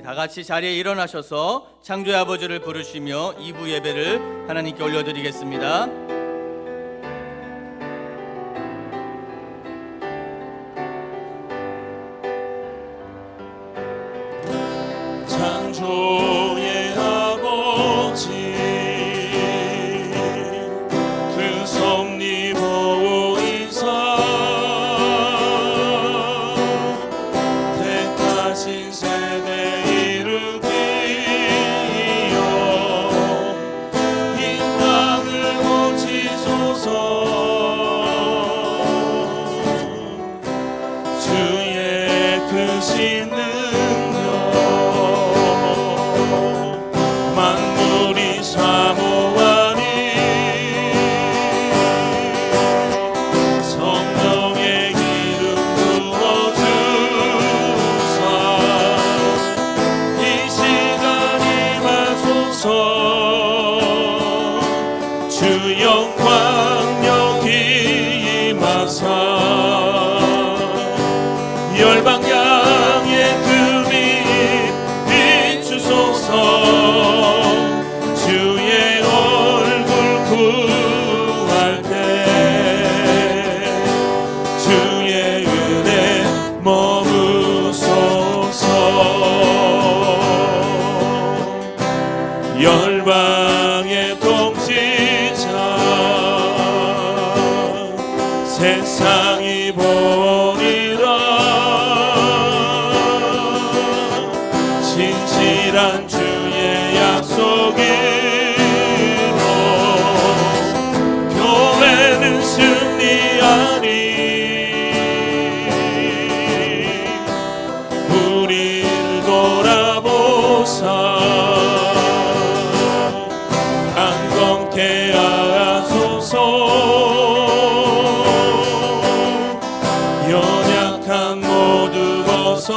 우리 다 같이 자리에 일어나셔서 창조의 아버지를 부르시며 2부 예배를 하나님께 올려드리겠습니다. 창조의 아버지 그 섭리 보이사 택하신 세대 이루기여 인간을 고치소서 주의 크신 만물이 사모하니 성령의 기름 부어주사 이 시간 임하소서 주 영광 여기 임하사 열방 양의 금이 비추소서 주의 얼굴 구할 때 주의 은혜 머무소서 열방의 통치자 세상이 보리라 진실한 주의 약속이로 교회는 승리하니 우리를 돌아보사 강건케 하소서 연약한 모두 벗어지고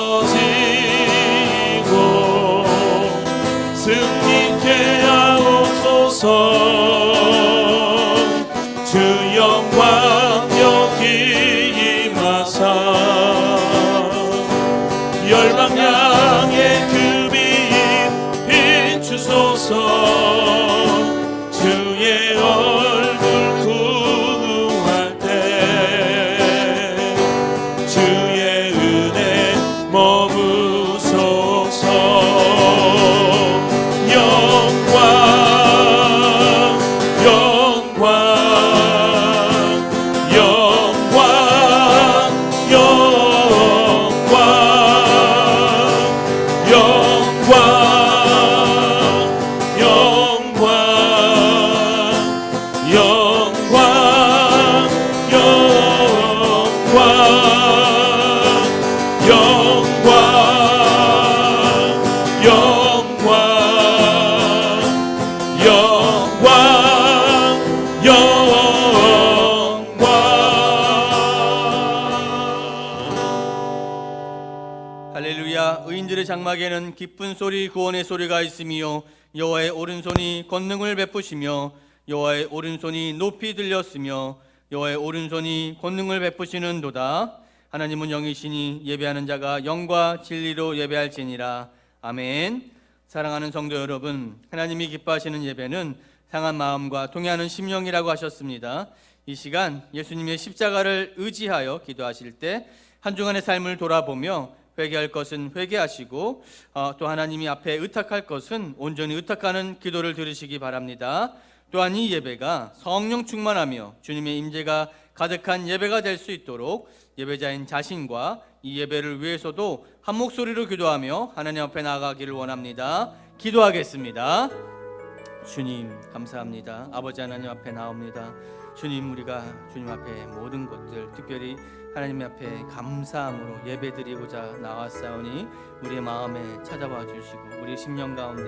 승리케 하옵소서 주 영광 여기 임하사 열방 양의 급이 비추소서 주의 얼굴 구할 때 주의 은혜 머무소서 영광 영광 영광 영광 영광 영광 영광 할렐루야. 의인들의 장막에는 기쁜 소리 구원의 소리가 있으며 여호와의 오른손이 권능을 베푸시며 여호와의 오른손이 높이 들렸으며 여호와의 오른손이 권능을 베푸시는도다. 하나님은 영이시니 예배하는 자가 영과 진리로 예배할지니라. 아멘. 사랑하는 성도 여러분, 하나님이 기뻐하시는 예배는 상한 마음과 동의하는 심령이라고 하셨습니다. 이 시간 예수님의 십자가를 의지하여 기도하실 때 한 주간의 삶을 돌아보며 회개할 것은 회개하시고 또 하나님이 앞에 의탁할 것은 온전히 의탁하는 기도를 들으시기 바랍니다. 또한 이 예배가 성령 충만하며 주님의 임재가 가득한 예배가 될 수 있도록 예배자인 자신과 이 예배를 위해서도 한 목소리로 기도하며 하나님 앞에 나아가기를 원합니다. 기도하겠습니다. 주님 감사합니다. 아버지 하나님 앞에 나옵니다. 주님, 우리가 주님 앞에 모든 것들 특별히 하나님 앞에 감사함으로 예배드리고자 나왔사오니 우리의 마음에 찾아와 주시고 우리 심령 가운데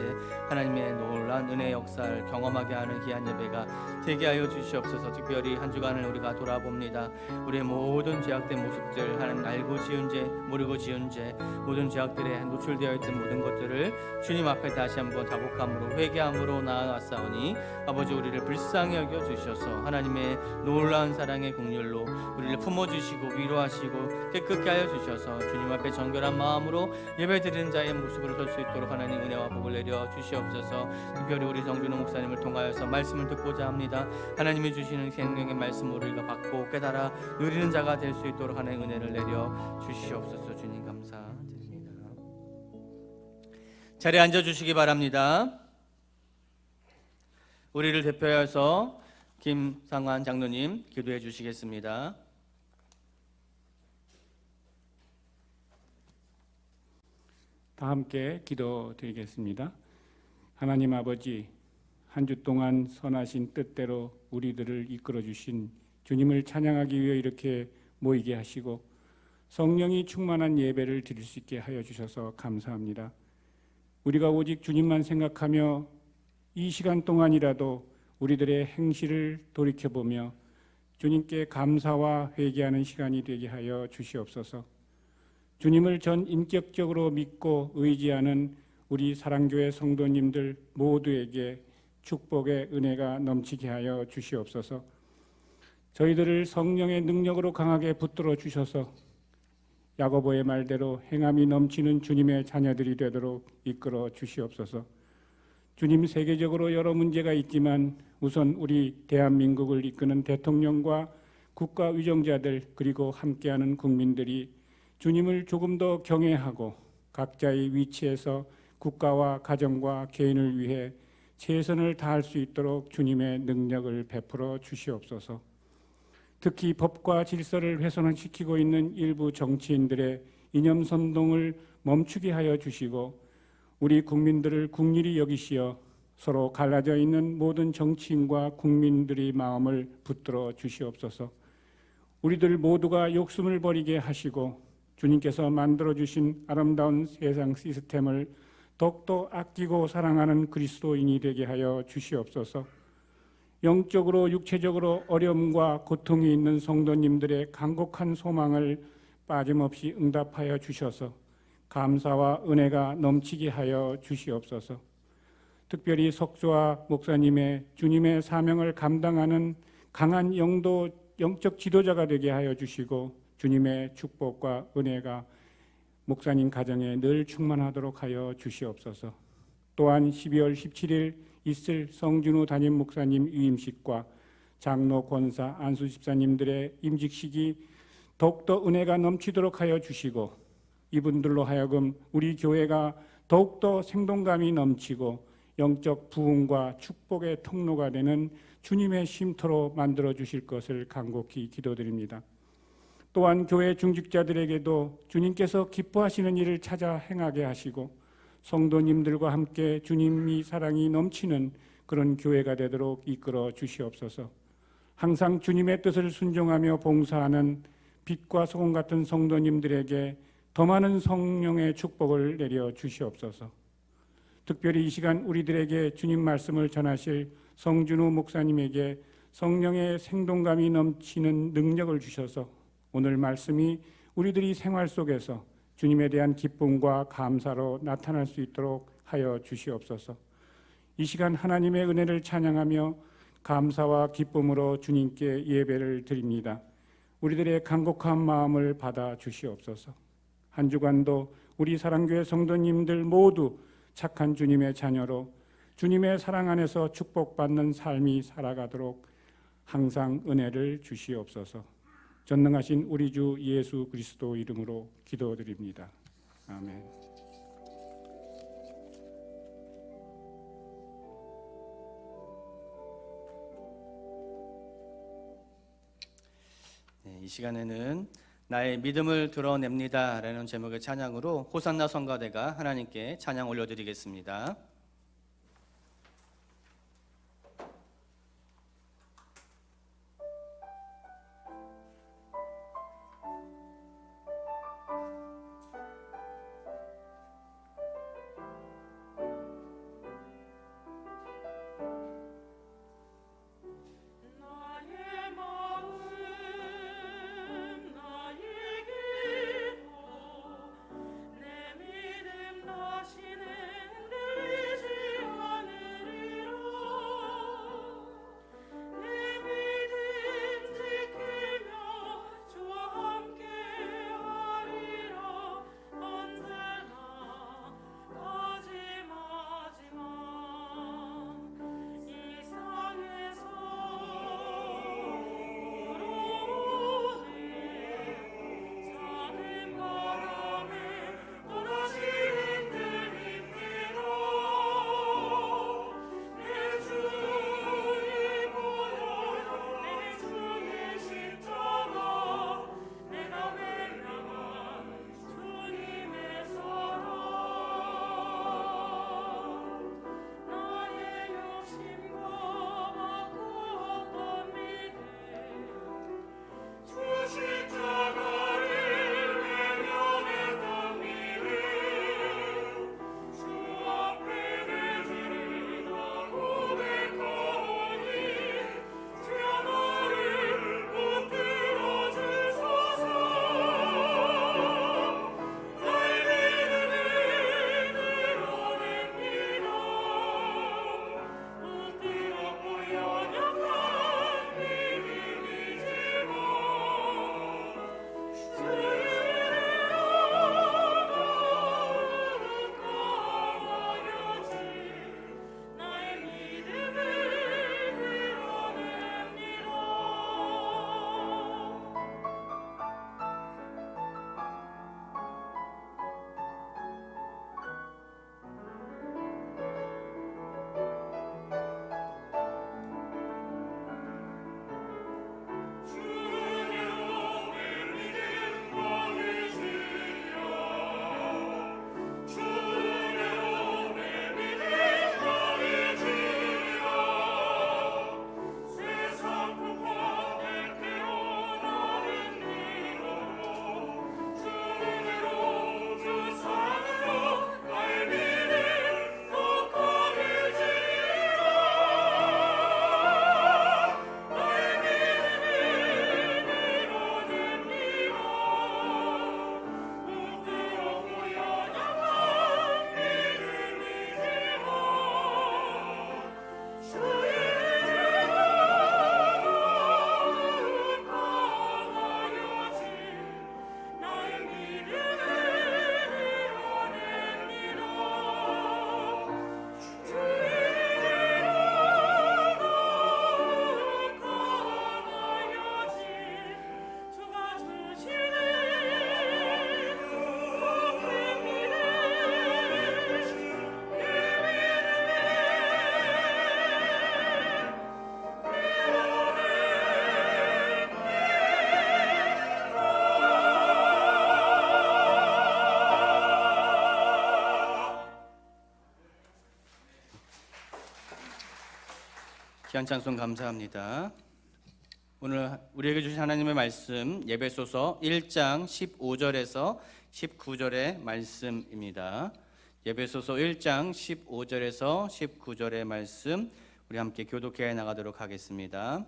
하나님의 놀라운 은혜 역사를 경험하게 하는 귀한 예배가 되게 하여 주시옵소서. 특별히 한 주간을 우리가 돌아봅니다. 우리의 모든 죄악된 모습들, 하나님 알고 지은 죄, 모르고 지은 죄, 모든 죄악들에 노출되어 있던 모든 것들을 주님 앞에 다시 한번 자복함으로 회개함으로 나아왔사오니 아버지, 우리를 불쌍히 여겨 주셔서 하나님의 놀라운 사랑의 긍휼로 우리를 품어주시고 위로하시고 깨끗게 하여 주셔서 주님 앞에 정결한 마음으로 예배드리는 자의 모습으로 설 수 있도록 하나님 은혜와 복을 내려 주시옵소서. 특별히 우리 정준호 목사님을 통하여서 말씀을 듣고자 합니다. 하나님이 주시는 생명의 말씀을 우리가 받고 깨달아 누리는 자가 될 수 있도록 하나님 은혜를 내려 주시옵소서. 주님 감사드립니다. 자리에 앉아주시기 바랍니다. 우리를 대표하여서 김상환 장로님 기도해 주시겠습니다. 다 함께 기도드리겠습니다. 하나님 아버지, 한 주 동안 선하신 뜻대로 우리들을 이끌어 주신 주님을 찬양하기 위해 이렇게 모이게 하시고 성령이 충만한 예배를 드릴 수 있게 하여 주셔서 감사합니다. 우리가 오직 주님만 생각하며 이 시간 동안이라도 우리들의 행실을 돌이켜보며 주님께 감사와 회개하는 시간이 되게 하여 주시옵소서. 주님을 전 인격적으로 믿고 의지하는 우리 사랑교회 성도님들 모두에게 축복의 은혜가 넘치게 하여 주시옵소서. 저희들을 성령의 능력으로 강하게 붙들어 주셔서 야고보의 말대로 행함이 넘치는 주님의 자녀들이 되도록 이끌어 주시옵소서. 주님, 세계적으로 여러 문제가 있지만 우선 우리 대한민국을 이끄는 대통령과 국가 위정자들 그리고 함께하는 국민들이 주님을 조금 더 경외하고 각자의 위치에서 국가와 가정과 개인을 위해 최선을 다할 수 있도록 주님의 능력을 베풀어 주시옵소서. 특히 법과 질서를 훼손시키고 있는 일부 정치인들의 이념 선동을 멈추게 하여 주시고 우리 국민들을 국률이 여기시어 서로 갈라져 있는 모든 정치인과 국민들의 마음을 붙들어 주시옵소서. 우리들 모두가 욕심을 버리게 하시고 주님께서 만들어주신 아름다운 세상 시스템을 더욱더 아끼고 사랑하는 그리스도인이 되게 하여 주시옵소서. 영적으로 육체적으로 어려움과 고통이 있는 성도님들의 간곡한 소망을 빠짐없이 응답하여 주셔서 감사와 은혜가 넘치게 하여 주시옵소서. 특별히 석조아 목사님의 주님의 사명을 감당하는 강한 영적 지도자가 되게 하여 주시고 주님의 축복과 은혜가 목사님 가정에 늘 충만하도록 하여 주시옵소서. 또한 12월 17일 있을 성준우 담임 목사님 위임식과 장로 권사 안수 집사님들의 임직식이 더욱더 은혜가 넘치도록 하여 주시고 이분들로 하여금 우리 교회가 더욱더 생동감이 넘치고 영적 부흥과 축복의 통로가 되는 주님의 쉼터로 만들어 주실 것을 간곡히 기도드립니다. 또한 교회 중직자들에게도 주님께서 기뻐하시는 일을 찾아 행하게 하시고 성도님들과 함께 주님이 사랑이 넘치는 그런 교회가 되도록 이끌어 주시옵소서. 항상 주님의 뜻을 순종하며 봉사하는 빛과 소금 같은 성도님들에게 더 많은 성령의 축복을 내려 주시옵소서. 특별히 이 시간 우리들에게 주님 말씀을 전하실 성준우 목사님에게 성령의 생동감이 넘치는 능력을 주셔서 오늘 말씀이 우리들이 생활 속에서 주님에 대한 기쁨과 감사로 나타날 수 있도록 하여 주시옵소서. 이 시간 하나님의 은혜를 찬양하며 감사와 기쁨으로 주님께 예배를 드립니다. 우리들의 간곡한 마음을 받아 주시옵소서. 한 주간도 우리 사랑교회 성도님들 모두 착한 주님의 자녀로 주님의 사랑 안에서 축복받는 삶이 살아가도록 항상 은혜를 주시옵소서. 전능하신 우리 주 예수 그리스도 이름으로 기도드립니다. 아멘. 네, 이 시간에는 나의 믿음을 드러냅니다 라는 제목의 찬양으로 호산나 성가대가 하나님께 찬양 올려드리겠습니다. 나의 믿음 다시는 들리 귀한 찬송 감사합니다. 오늘 우리에게 주신 하나님의 말씀 예배소서 1장 15절에서 19절의 말씀입니다. 예배소서 1장 15절에서 19절의 말씀 우리 함께 교독해 나가도록 하겠습니다.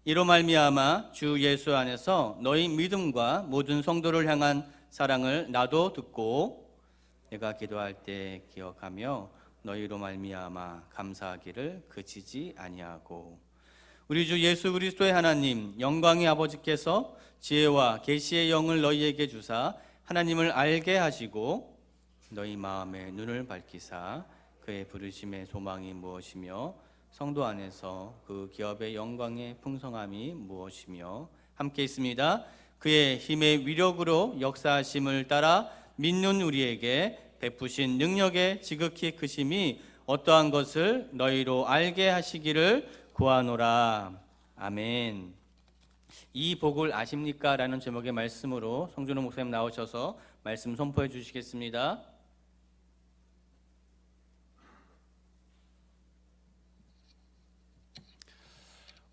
이로 말미암아 주 예수 안에서 너희 믿음과 모든 성도를 향한 사랑을 나도 듣고 내가 기도할 때 기억하며 너희로 말미암아 감사하기를 그치지 아니하고 우리 주 예수 그리스도의 하나님 영광의 아버지께서 지혜와 계시의 영을 너희에게 주사 하나님을 알게 하시고 너희 마음의 눈을 밝히사 그의 부르심의 소망이 무엇이며 성도 안에서 그 기업의 영광의 풍성함이 무엇이며 함께 있습니다. 그의 힘의 위력으로 역사하심을 따라 믿는 우리에게 베푸신 능력의 지극히 크심이 어떠한 것을 너희로 알게 하시기를 구하노라. 아멘. 이 복을 아십니까? 라는 제목의 말씀으로 성준호 목사님 나오셔서 말씀 선포해 주시겠습니다.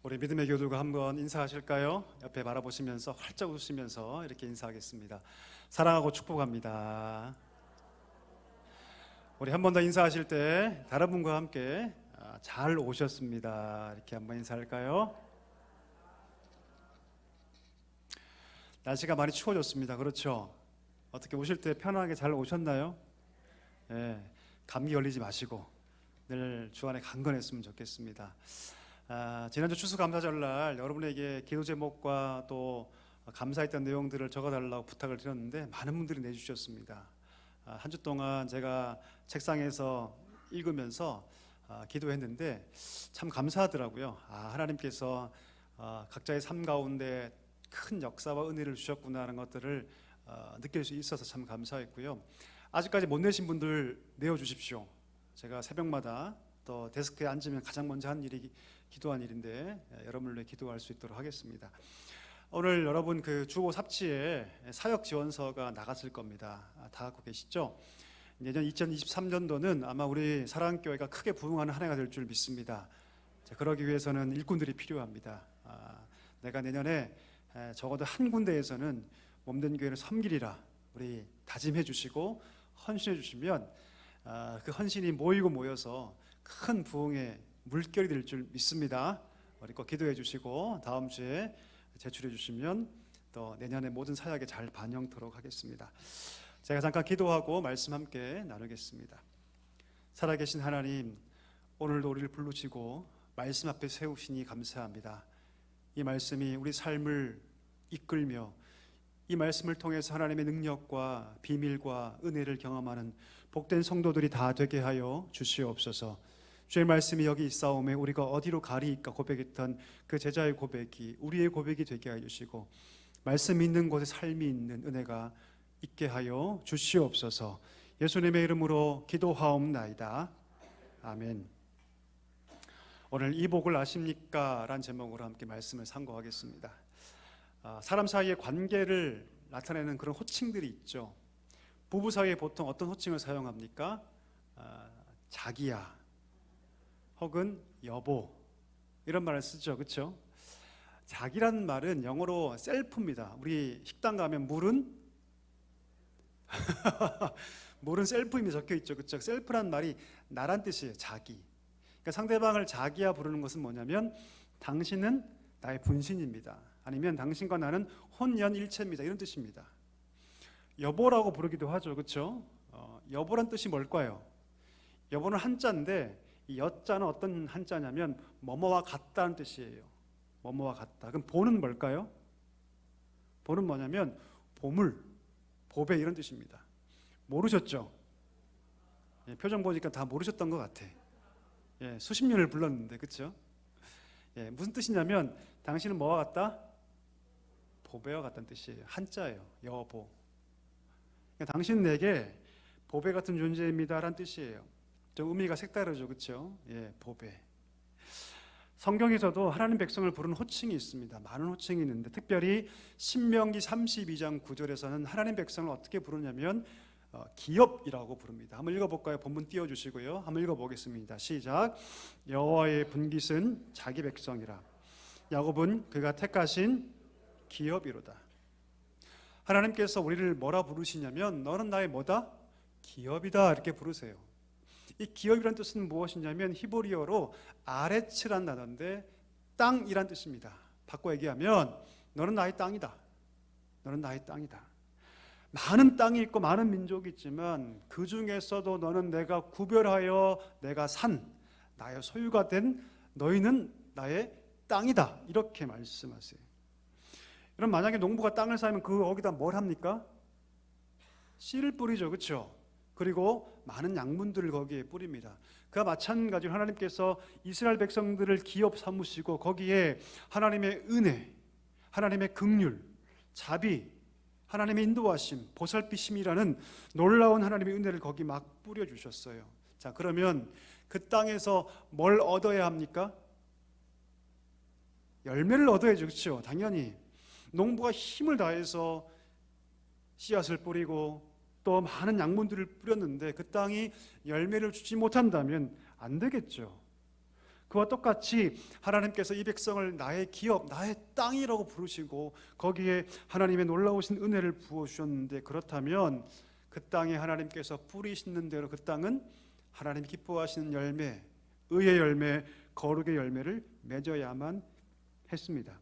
우리 믿음의 교도가 한번 인사하실까요? 옆에 바라보시면서 활짝 웃으시면서 이렇게 인사하겠습니다. 사랑하고 축복합니다. 우리 한 번 더 인사하실 때 다른 분과 함께 잘 오셨습니다. 이렇게 한번 인사할까요? 날씨가 많이 추워졌습니다. 그렇죠? 어떻게 오실 때 편하게 잘 오셨나요? 예, 감기 걸리지 마시고 늘 주 안에 강건했으면 좋겠습니다. 지난주 추수감사절날 여러분에게 기도 제목과 또 감사했던 내용들을 적어달라고 부탁을 드렸는데 많은 분들이 내주셨습니다. 한 주 동안 제가 책상에서 읽으면서 기도했는데 참 감사하더라고요. 하나님께서 각자의 삶 가운데 큰 역사와 은혜를 주셨구나 하는 것들을 느낄 수 있어서 참 감사했고요. 아직까지 못 내신 분들 내어주십시오. 제가 새벽마다 또 데스크에 앉으면 가장 먼저 한 일이 기도한 일인데 여러분을 위해 기도할 수 있도록 하겠습니다. 오늘 여러분 그 주보 삽치에 사역 지원서가 나갔을 겁니다. 다 갖고 계시죠? 내년 2023년도는 아마 우리 사랑교회가 크게 부흥하는 한 해가 될 줄 믿습니다. 그러기 위해서는 일꾼들이 필요합니다. 내가 내년에 적어도 한 군데에서는 몸된 교회를 섬기리라 우리 다짐해 주시고 헌신해 주시면 그 헌신이 모이고 모여서 큰 부흥의 물결이 될 줄 믿습니다. 우리 꼭 기도해 주시고 다음 주에 제출해 주시면 또 내년에 모든 사역에 잘 반영토록 하겠습니다. 제가 잠깐 기도하고 말씀 함께 나누겠습니다. 살아계신 하나님, 오늘도 우리를 부르시고 말씀 앞에 세우시니 감사합니다. 이 말씀이 우리 삶을 이끌며 이 말씀을 통해서 하나님의 능력과 비밀과 은혜를 경험하는 복된 성도들이 다 되게 하여 주시옵소서. 주의 말씀이 여기 있사오매 우리가 어디로 가리이까 고백했던 그 제자의 고백이 우리의 고백이 되게 하여 주시고 말씀 있는 곳에 삶이 있는 은혜가 있게 하여 주시옵소서. 예수님의 이름으로 기도하옵나이다. 아멘. 오늘 이 복을 아십니까? 라는 제목으로 함께 말씀을 상고하겠습니다. 사람 사이의 관계를 나타내는 그런 호칭들이 있죠. 부부 사이에 보통 어떤 호칭을 사용합니까? 자기야 혹은 여보 이런 말을 쓰죠. 그렇죠? 자기라는 말은 영어로 셀프입니다. 우리 식당 가면 물은 물은 셀프임이 적혀 있죠. 그렇죠? 셀프란 말이 나란 뜻이에요. 자기. 그러니까 상대방을 자기야 부르는 것은 뭐냐면 당신은 나의 분신입니다. 아니면 당신과 나는 혼연일체입니다. 이런 뜻입니다. 여보라고 부르기도 하죠. 그렇죠? 여보란 뜻이 뭘까요? 여보는 한자인데 이 여자는 어떤 한자냐면 뭐뭐와 같다는 뜻이에요. 뭐뭐와 같다. 그럼 보는 뭘까요? 보는 뭐냐면 보물, 보배 이런 뜻입니다. 모르셨죠? 표정 보니까 다 모르셨던 것 같아. 수십 년을 불렀는데 그렇죠? 무슨 뜻이냐면 당신은 뭐와 같다? 보배와 같다는 뜻이에요. 한자예요. 여보. 그러니까 당신은 내게 보배 같은 존재입니다 라는 뜻이에요. 좀 의미가 색다르죠. 그렇죠? 보배. 성경에서도 하나님 백성을 부르는 호칭이 있습니다. 많은 호칭이 있는데 특별히 신명기 32장 9절에서는 하나님 백성을 어떻게 부르냐면 기업이라고 부릅니다. 한번 읽어볼까요? 본문 띄워주시고요. 한번 읽어보겠습니다. 시작. 여호와의 분깃은 자기 백성이라. 야곱은 그가 택하신 기업이로다. 하나님께서 우리를 뭐라 부르시냐면 너는 나의 뭐다? 기업이다 이렇게 부르세요. 이 기업이란 뜻은 무엇이냐면 히브리어로 아레츠란 단어인데 땅이란 뜻입니다. 바꿔 얘기하면 너는 나의 땅이다. 너는 나의 땅이다. 많은 땅이 있고 많은 민족이 있지만 그 중에서도 너는 내가 구별하여 내가 산 나의 소유가 된 너희는 나의 땅이다 이렇게 말씀하세요. 여러분 만약에 농부가 땅을 사면 거기다 뭘 합니까? 씨를 뿌리죠, 그렇죠? 그리고 많은 양분들을 거기에 뿌립니다. 그와 마찬가지로 하나님께서 이스라엘 백성들을 기업 삼으시고 거기에 하나님의 은혜, 하나님의 긍휼, 자비, 하나님의 인도하심, 보살피심이라는 놀라운 하나님의 은혜를 거기 막 뿌려주셨어요. 자, 그러면 그 땅에서 뭘 얻어야 합니까? 열매를 얻어야죠, 그렇죠? 당연히 농부가 힘을 다해서 씨앗을 뿌리고 또 많은 양분들을 뿌렸는데 그 땅이 열매를 주지 못한다면 안 되겠죠. 그와 똑같이 하나님께서 이 백성을 나의 기업, 나의 땅이라고 부르시고 거기에 하나님의 놀라우신 은혜를 부어주셨는데 그렇다면 그 땅에 하나님께서 뿌리시는 대로 그 땅은 하나님 기뻐하시는 열매, 의의 열매, 거룩의 열매를 맺어야만 했습니다.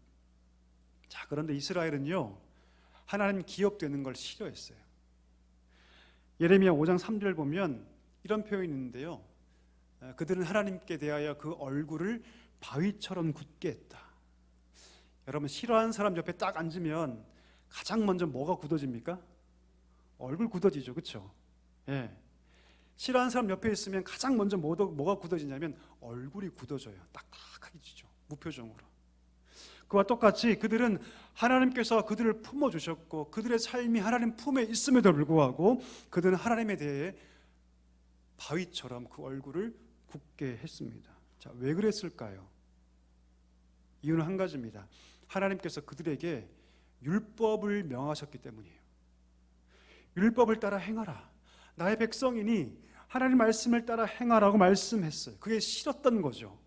자, 그런데 이스라엘은요 하나님 기업 되는 걸 싫어했어요. 예레미야 5장 3절 보면 이런 표현이 있는데요. 그들은 하나님께 대하여 그 얼굴을 바위처럼 굳게 했다. 여러분 싫어하는 사람 옆에 딱 앉으면 가장 먼저 뭐가 굳어집니까? 얼굴 굳어지죠, 그렇죠? 예. 싫어하는 사람 옆에 있으면 가장 먼저 뭐가 굳어지냐면 얼굴이 굳어져요. 딱딱하게 지죠, 무표정으로. 그와 똑같이 그들은 하나님께서 그들을 품어주셨고 그들의 삶이 하나님 품에 있음에도 불구하고 그들은 하나님에 대해 바위처럼 그 얼굴을 굳게 했습니다. 자, 왜 그랬을까요? 이유는 한 가지입니다. 하나님께서 그들에게 율법을 명하셨기 때문이에요. 율법을 따라 행하라. 나의 백성이니 하나님 말씀을 따라 행하라고 말씀했어요. 그게 싫었던 거죠.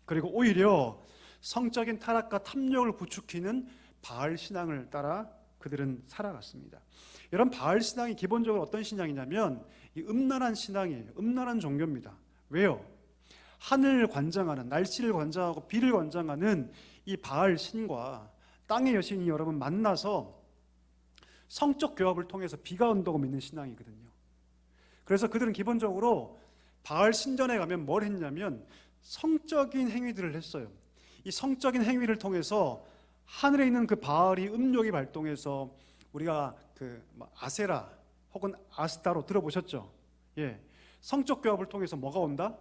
그리고 오히려 성적인 타락과 탐욕을 부추기는 바알 신앙을 따라 그들은 살아갔습니다. 여러분 바알 신앙이 기본적으로 어떤 신앙이냐면 이 음란한 신앙이에요. 음란한 종교입니다. 왜요? 하늘을 관장하는, 날씨를 관장하고 비를 관장하는 이 바알 신과 땅의 여신이 여러분 만나서 성적 교합을 통해서 비가 온다고 믿는 신앙이거든요. 그래서 그들은 기본적으로 바알 신전에 가면 뭘 했냐면 성적인 행위들을 했어요. 이 성적인 행위를 통해서 하늘에 있는 그 바알이 음욕이 발동해서 우리가 그 아세라 혹은 아스타로 들어보셨죠? 예, 성적 교합을 통해서 뭐가 온다?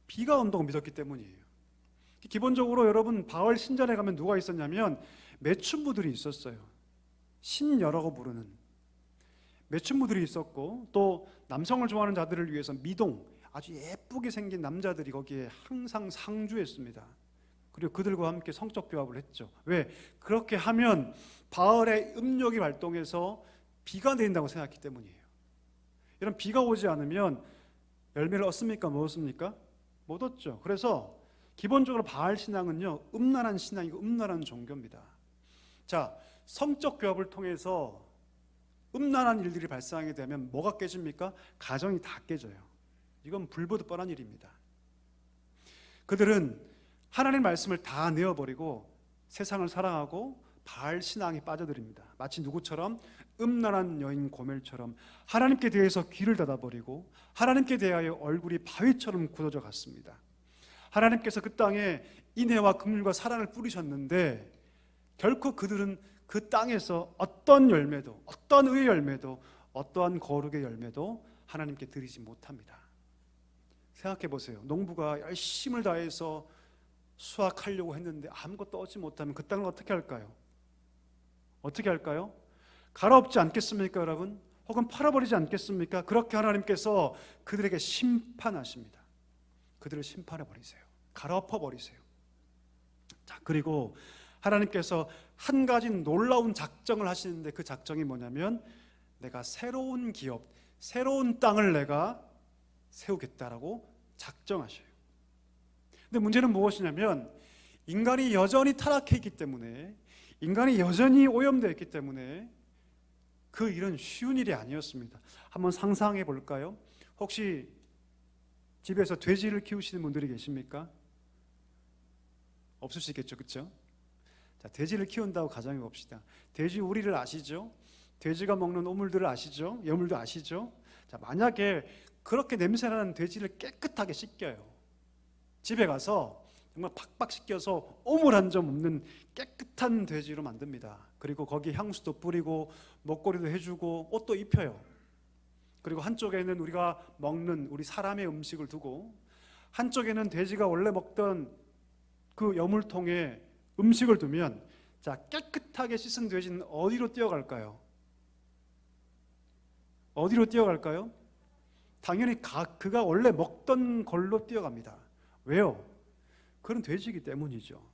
비가 온다고 믿었기 때문이에요. 기본적으로 여러분 바알 신전에 가면 누가 있었냐면 매춘부들이 있었어요. 신녀라고 부르는 매춘부들이 있었고 또 남성을 좋아하는 자들을 위해서 미동, 아주 예쁘게 생긴 남자들이 거기에 항상 상주했습니다. 그리고 그들과 함께 성적 교합을 했죠. 왜? 그렇게 하면 바알의 음욕이 발동해서 비가 내린다고 생각했기 때문이에요. 이런 비가 오지 않으면 열매를 얻습니까? 못 얻습니까? 못 얻죠. 그래서 기본적으로 바알 신앙은요 음란한 신앙이고 음란한 종교입니다. 자, 성적 교합을 통해서 음란한 일들이 발생하게 되면 뭐가 깨집니까? 가정이 다 깨져요. 이건 불보듯 뻔한 일입니다. 그들은 하나님 말씀을 다 내어버리고 세상을 사랑하고 바알 신앙에 빠져들입니다. 마치 누구처럼? 음란한 여인 고멜처럼 하나님께 대해서 귀를 닫아버리고 하나님께 대하여 얼굴이 바위처럼 굳어져 갔습니다. 하나님께서 그 땅에 인애와 긍휼과 사랑을 뿌리셨는데 결코 그들은 그 땅에서 어떤 열매도, 어떤 의의 열매도, 어떠한 거룩의 열매도 하나님께 드리지 못합니다. 생각해 보세요. 농부가 열심을 다해서 수확하려고 했는데 아무것도 얻지 못하면 그 땅을 어떻게 할까요? 어떻게 할까요? 갈아엎지 않겠습니까, 여러분? 혹은 팔아버리지 않겠습니까? 그렇게 하나님께서 그들에게 심판하십니다. 그들을 심판해 버리세요. 갈아엎어 버리세요. 자, 그리고 하나님께서 한 가지 놀라운 작정을 하시는데 그 작정이 뭐냐면 내가 새로운 기업, 새로운 땅을 내가 세우겠다라고 작정하셔요. 근데 문제는 무엇이냐면 인간이 여전히 타락해 있기 때문에, 인간이 여전히 오염되어 있기 때문에 그 일은 쉬운 일이 아니었습니다. 한번 상상해 볼까요? 혹시 집에서 돼지를 키우시는 분들이 계십니까? 없을 수 있겠죠, 그렇죠? 자, 돼지를 키운다고 가정해 봅시다. 돼지 우리를 아시죠? 돼지가 먹는 오물들을 아시죠? 여물도 아시죠? 자, 만약에 그렇게 냄새나는 돼지를 깨끗하게 씻겨요. 집에 가서 정말 팍팍 씻겨서 오물 한 점 없는 깨끗한 돼지로 만듭니다. 그리고 거기 향수도 뿌리고 먹거리도 해주고 옷도 입혀요. 그리고 한쪽에는 우리가 먹는 우리 사람의 음식을 두고, 한쪽에는 돼지가 원래 먹던 그 여물통에 음식을 두면, 자, 깨끗하게 씻은 돼지는 어디로 뛰어갈까요? 어디로 뛰어갈까요? 당연히 그가 원래 먹던 걸로 뛰어갑니다. 왜요? 그런 돼지이기 때문이죠.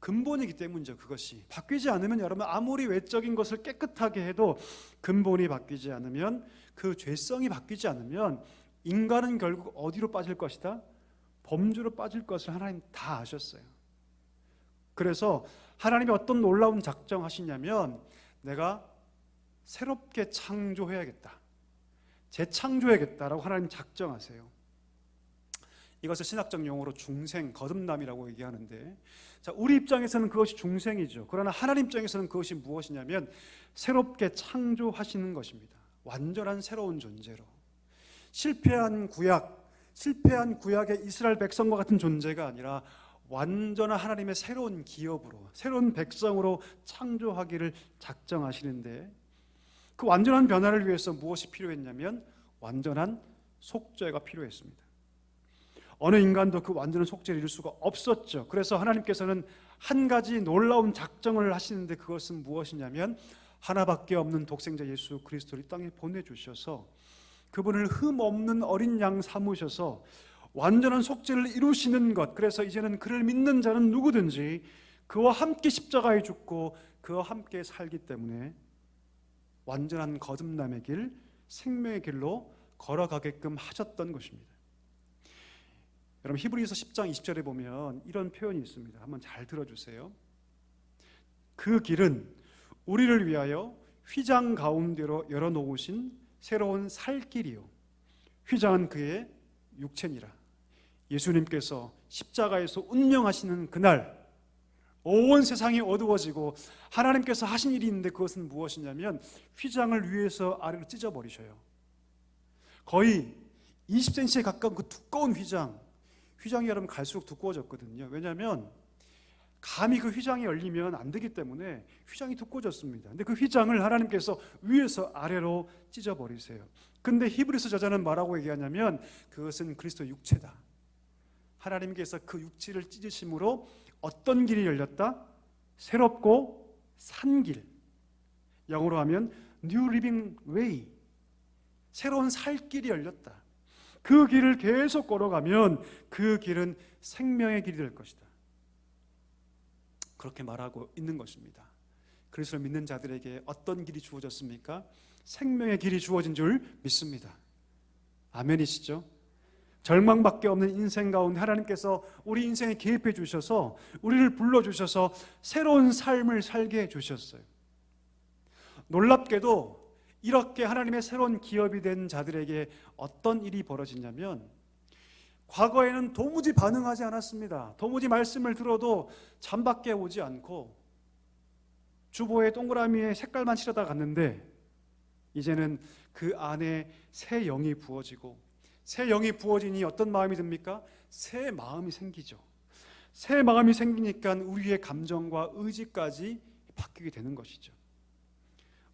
근본이기 때문이죠. 그것이 바뀌지 않으면, 여러분, 아무리 외적인 것을 깨끗하게 해도 근본이 바뀌지 않으면, 그 죄성이 바뀌지 않으면 인간은 결국 어디로 빠질 것이다? 범죄로 빠질 것을 하나님 다 아셨어요. 그래서 하나님이 어떤 놀라운 작정하시냐면, 내가 새롭게 창조해야겠다, 재창조해야겠다라고 하나님 작정하세요. 이것을 신학적 용어로 중생, 거듭남이라고 얘기하는데, 자, 우리 입장에서는 그것이 중생이죠. 그러나 하나님 입장에서는 그것이 무엇이냐면 새롭게 창조하시는 것입니다. 완전한 새로운 존재로. 실패한 구약의 이스라엘 백성과 같은 존재가 아니라 완전한 하나님의 새로운 기업으로, 새로운 백성으로 창조하기를 작정하시는데, 그 완전한 변화를 위해서 무엇이 필요했냐면 완전한 속죄가 필요했습니다. 어느 인간도 그 완전한 속죄를 이룰 수가 없었죠. 그래서 하나님께서는 한 가지 놀라운 작정을 하시는데, 그것은 무엇이냐면 하나밖에 없는 독생자 예수 그리스도를 이 땅에 보내주셔서 그분을 흠 없는 어린 양 삼으셔서 완전한 속죄를 이루시는 것. 그래서 이제는 그를 믿는 자는 누구든지 그와 함께 십자가에 죽고 그와 함께 살기 때문에 완전한 거듭남의 길, 생명의 길로 걸어가게끔 하셨던 것입니다. 여러분, 히브리서 10장 20절에 보면 이런 표현이 있습니다. 한번 잘 들어주세요. 그 길은 우리를 위하여 휘장 가운데로 열어놓으신 새로운 살 길이요, 휘장은 그의 육체니라. 예수님께서 십자가에서 운명하시는 그날 온 세상이 어두워지고 하나님께서 하신 일이 있는데, 그것은 무엇이냐면 휘장을 위에서 아래로 찢어버리셔요. 거의 20cm에 가까운 그 두꺼운 휘장이 여러분 갈수록 두꺼워졌거든요. 왜냐하면 감히 그 휘장이 열리면 안 되기 때문에 휘장이 두꺼워졌습니다. 근데 그 휘장을 하나님께서 위에서 아래로 찢어버리세요. 근데 히브리서 저자는 뭐라고 얘기하냐면 그것은 그리스도 육체다. 하나님께서 그 육체를 찢으심으로 어떤 길이 열렸다? 새롭고 산 길. 영어로 하면 New Living Way. 새로운 살 길이 열렸다. 그 길을 계속 걸어가면 그 길은 생명의 길이 될 것이다. 그렇게 말하고 있는 것입니다. 그리스도를 믿는 자들에게 어떤 길이 주어졌습니까? 생명의 길이 주어진 줄 믿습니다. 아멘이시죠? 절망밖에 없는 인생 가운데 하나님께서 우리 인생에 개입해 주셔서 우리를 불러주셔서 새로운 삶을 살게 해주셨어요. 놀랍게도 이렇게 하나님의 새로운 기업이 된 자들에게 어떤 일이 벌어지냐면, 과거에는 도무지 반응하지 않았습니다. 도무지 말씀을 들어도 잠밖에 오지 않고 주보에 동그라미에 색깔만 칠하다 갔는데, 이제는 그 안에 새 영이 부어지고, 새 영이 부어지니 어떤 마음이 듭니까? 새 마음이 생기죠. 새 마음이 생기니까 우리의 감정과 의지까지 바뀌게 되는 것이죠.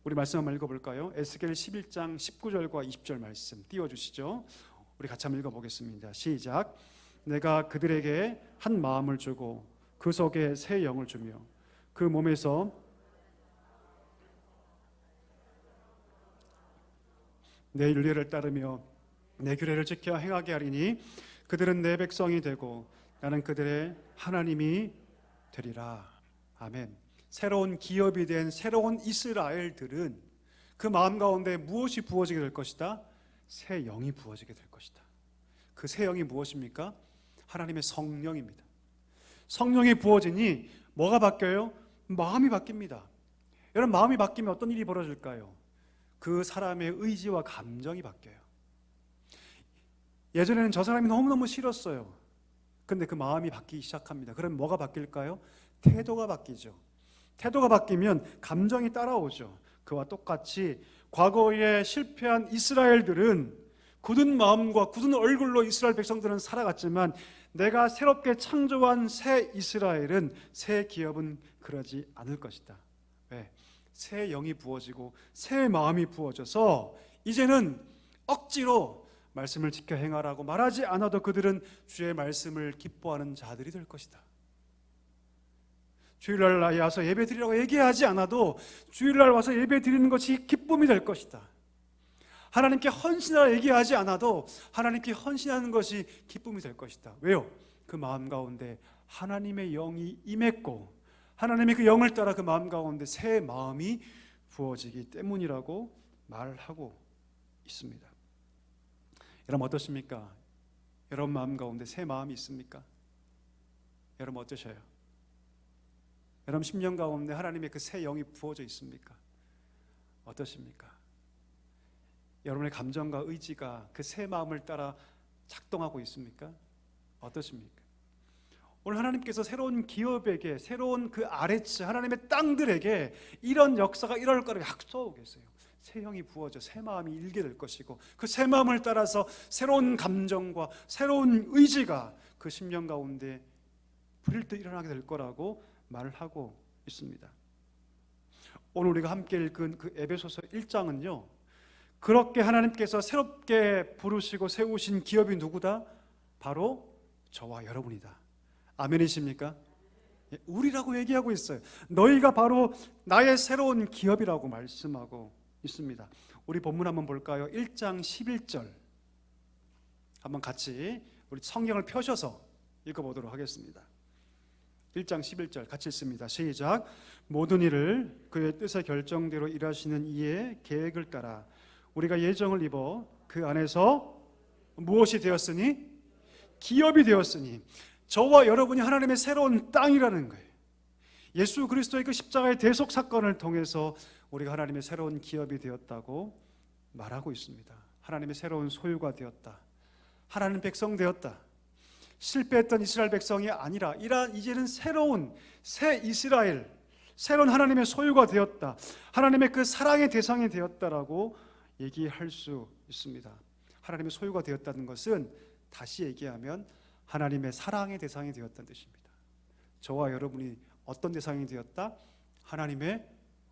우리 말씀 한번 읽어볼까요? 에스겔 11장 19절과 20절 말씀 띄워주시죠. 우리 같이 한번 읽어보겠습니다. 시작. 내가 그들에게 한 마음을 주고 그 속에 새 영을 주며 그 몸에서 내 윤례를 따르며 내 규례를 지켜 행하게 하리니 그들은 내 백성이 되고 나는 그들의 하나님이 되리라. 아멘. 새로운 기업이 된 새로운 이스라엘들은 그 마음 가운데 무엇이 부어지게 될 것이다? 새 영이 부어지게 될 것이다. 그 새 영이 무엇입니까? 하나님의 성령입니다. 성령이 부어지니 뭐가 바뀌어요? 마음이 바뀝니다. 여러분, 마음이 바뀌면 어떤 일이 벌어질까요? 그 사람의 의지와 감정이 바뀌어요. 예전에는 저 사람이 너무너무 싫었어요. 근데 그 마음이 바뀌기 시작합니다. 그럼 뭐가 바뀔까요? 태도가 바뀌죠. 태도가 바뀌면 감정이 따라오죠. 그와 똑같이 과거에 실패한 이스라엘들은 굳은 마음과 굳은 얼굴로 이스라엘 백성들은 살아갔지만, 내가 새롭게 창조한 새 이스라엘은, 새 기업은 그러지 않을 것이다. 왜? 새 영이 부어지고 새 마음이 부어져서 이제는 억지로 말씀을 지켜 행하라고 말하지 않아도 그들은 주의 말씀을 기뻐하는 자들이 될 것이다. 주일날 와서 예배 드리라고 얘기하지 않아도 주일날 와서 예배 드리는 것이 기쁨이 될 것이다. 하나님께 헌신하라 얘기하지 않아도 하나님께 헌신하는 것이 기쁨이 될 것이다. 왜요? 그 마음 가운데 하나님의 영이 임했고 하나님의 그 영을 따라 그 마음 가운데 새 마음이 부어지기 때문이라고 말하고 있습니다. 여러분 어떠십니까? 여러분 마음 가운데 새 마음이 있습니까? 여러분 어떠셔요? 여러분 심령 가운데 하나님의 그 새 영이 부어져 있습니까? 어떠십니까? 여러분의 감정과 의지가 그 새 마음을 따라 작동하고 있습니까? 어떠십니까? 오늘 하나님께서 새로운 기업에게, 새로운 그 아래츠 하나님의 땅들에게 이런 역사가 일어날 거라고 약속하고 계세요. 새 영이 부어져 새 마음이 일게 될 것이고, 그 새 마음을 따라서 새로운 감정과 새로운 의지가 그 심령 가운데 불일 듯 일어나게 될 거라고 말을 하고 있습니다. 오늘 우리가 함께 읽은 그 에베소서 1장은요, 그렇게 하나님께서 새롭게 부르시고 세우신 기업이 누구다? 바로 저와 여러분이다. 아멘이십니까? 우리라고 얘기하고 있어요. 너희가 바로 나의 새로운 기업이라고 말씀하고 있습니다. 우리 본문 한번 볼까요? 1장 11절 한번 같이 우리 성경을 펴셔서 읽어보도록 하겠습니다. 1장 11절 같이 읽습니다. 시작. 모든 일을 그의 뜻의 결정대로 일하시는 이의 계획을 따라 우리가 예정을 입어 그 안에서 무엇이 되었으니? 기업이 되었으니. 저와 여러분이 하나님의 새로운 땅이라는 거예요. 예수 그리스도의 그 십자가의 대속 사건을 통해서 우리가 하나님의 새로운 기업이 되었다고 말하고 있습니다. 하나님의 새로운 소유가 되었다. 하나님 백성 되었다. 실패했던 이스라엘 백성이 아니라 이제는 새로운 새 이스라엘, 새로운 하나님의 소유가 되었다. 하나님의 그 사랑의 대상이 되었다라고 얘기할 수 있습니다. 하나님의 소유가 되었다는 것은 다시 얘기하면 하나님의 사랑의 대상이 되었다는 뜻입니다. 저와 여러분이 어떤 대상이 되었다? 하나님의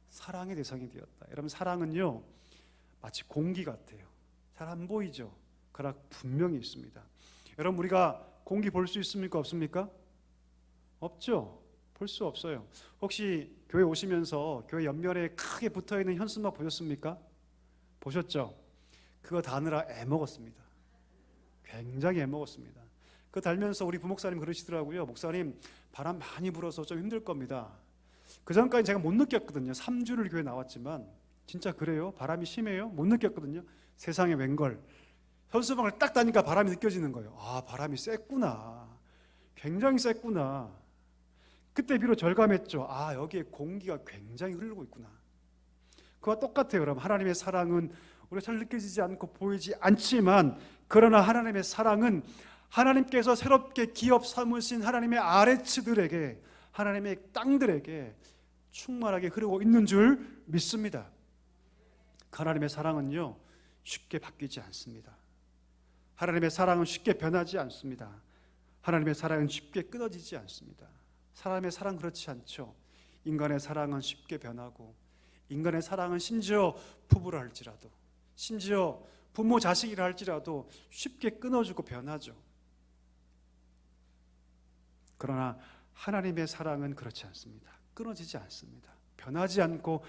사랑의 대상이 되었다. 여러분 사랑은요 마치 공기 같아요. 잘 안 보이죠? 그러나 분명히 있습니다. 여러분 우리가 공기 볼 수 있습니까? 없습니까? 없죠. 볼 수 없어요. 혹시 교회 오시면서 교회 옆면에 크게 붙어있는 현수막 보셨습니까? 보셨죠? 그거 다느라 애먹었습니다. 굉장히 애먹었습니다. 그거 달면서 우리 부목사님 그러시더라고요. 목사님 바람 많이 불어서 좀 힘들 겁니다. 그 전까지 제가 못 느꼈거든요. 3주를 교회 나왔지만 진짜 그래요? 바람이 심해요? 못 느꼈거든요. 세상에 웬걸 현수막을 딱 다니까 바람이 느껴지는 거예요. 아 바람이 셌구나. 굉장히 셌구나. 그때 비로소 절감했죠. 아 여기에 공기가 굉장히 흐르고 있구나. 그와 똑같아요. 여러분 하나님의 사랑은 우리가 잘 느껴지지 않고 보이지 않지만, 그러나 하나님의 사랑은 하나님께서 새롭게 기업 삼으신 하나님의 아래츠들에게, 하나님의 땅들에게 충만하게 흐르고 있는 줄 믿습니다. 하나님의 사랑은요 쉽게 바뀌지 않습니다. 하나님의 사랑은 쉽게 변하지 않습니다. 하나님의 사랑은 쉽게 끊어지지 않습니다. 사람의 사랑 그렇지 않죠. 인간의 사랑은 쉽게 변하고, 인간의 사랑은 심지어 부부라 할지라도, 심지어 부모 자식이라 할지라도 쉽게 끊어지고 변하죠. 그러나 하나님의 사랑은 그렇지 않습니다. 끊어지지 않습니다. 변하지 않고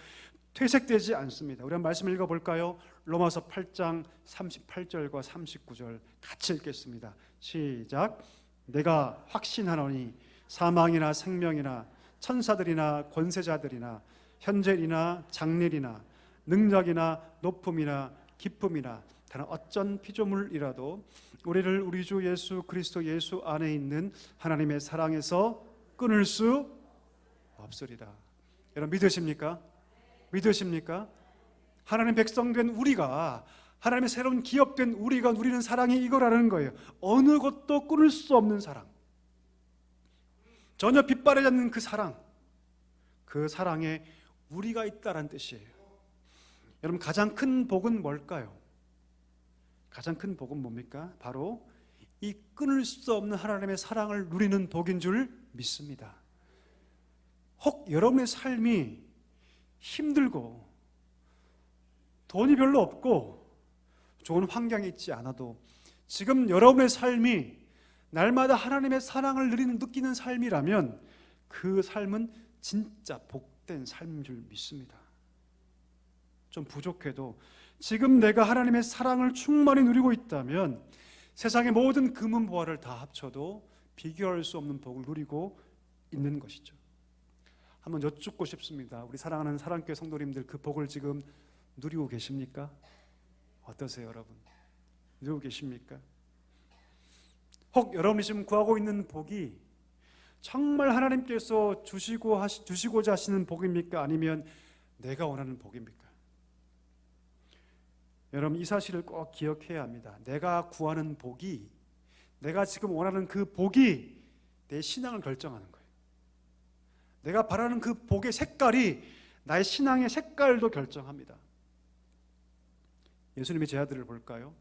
퇴색되지 않습니다. 우리 한번 말씀 읽어볼까요? 로마서 8장 38절과 39절 같이 읽겠습니다. 시작. 내가 확신하노니 사망이나 생명이나 천사들이나 권세자들이나 현재이나 장래이나 능력이나 높음이나 기쁨이나 다른 어떤 피조물이라도 우리를 우리 주 예수 그리스도 예수 안에 있는 하나님의 사랑에서 끊을 수 없으리라. 여러분 믿으십니까? 믿으십니까? 하나님 백성된 우리가, 하나님의 새로운 기업된 우리가 누리는 사랑이 이거라는 거예요. 어느 것도 끊을 수 없는 사랑, 전혀 빗바라지 않는 그 사랑, 그 사랑에 우리가 있다는 뜻이에요. 여러분 가장 큰 복은 뭘까요? 가장 큰 복은 뭡니까? 바로 이 끊을 수 없는 하나님의 사랑을 누리는 복인 줄 믿습니다. 혹 여러분의 삶이 힘들고 돈이 별로 없고 좋은 환경에 있지 않아도 지금 여러분의 삶이 날마다 하나님의 사랑을 느끼는 삶이라면 그 삶은 진짜 복된 삶인 줄 믿습니다. 좀 부족해도 지금 내가 하나님의 사랑을 충만히 누리고 있다면 세상의 모든 금은보화를 다 합쳐도 비교할 수 없는 복을 누리고 있는 것이죠. 한번 여쭙고 싶습니다. 우리 사랑하는 사랑교회 성도님들, 그 복을 지금 누리고 계십니까? 어떠세요, 여러분? 누리고 계십니까? 혹 여러분이 지금 구하고 있는 복이 정말 하나님께서 주시고자 하시는 복입니까? 아니면 내가 원하는 복입니까? 여러분 이 사실을 꼭 기억해야 합니다. 내가 구하는 복이, 내가 지금 원하는 그 복이 내 신앙을 결정하는 거예요. 내가 바라는 그 복의 색깔이 나의 신앙의 색깔도 결정합니다. 예수님의 제자들을 볼까요?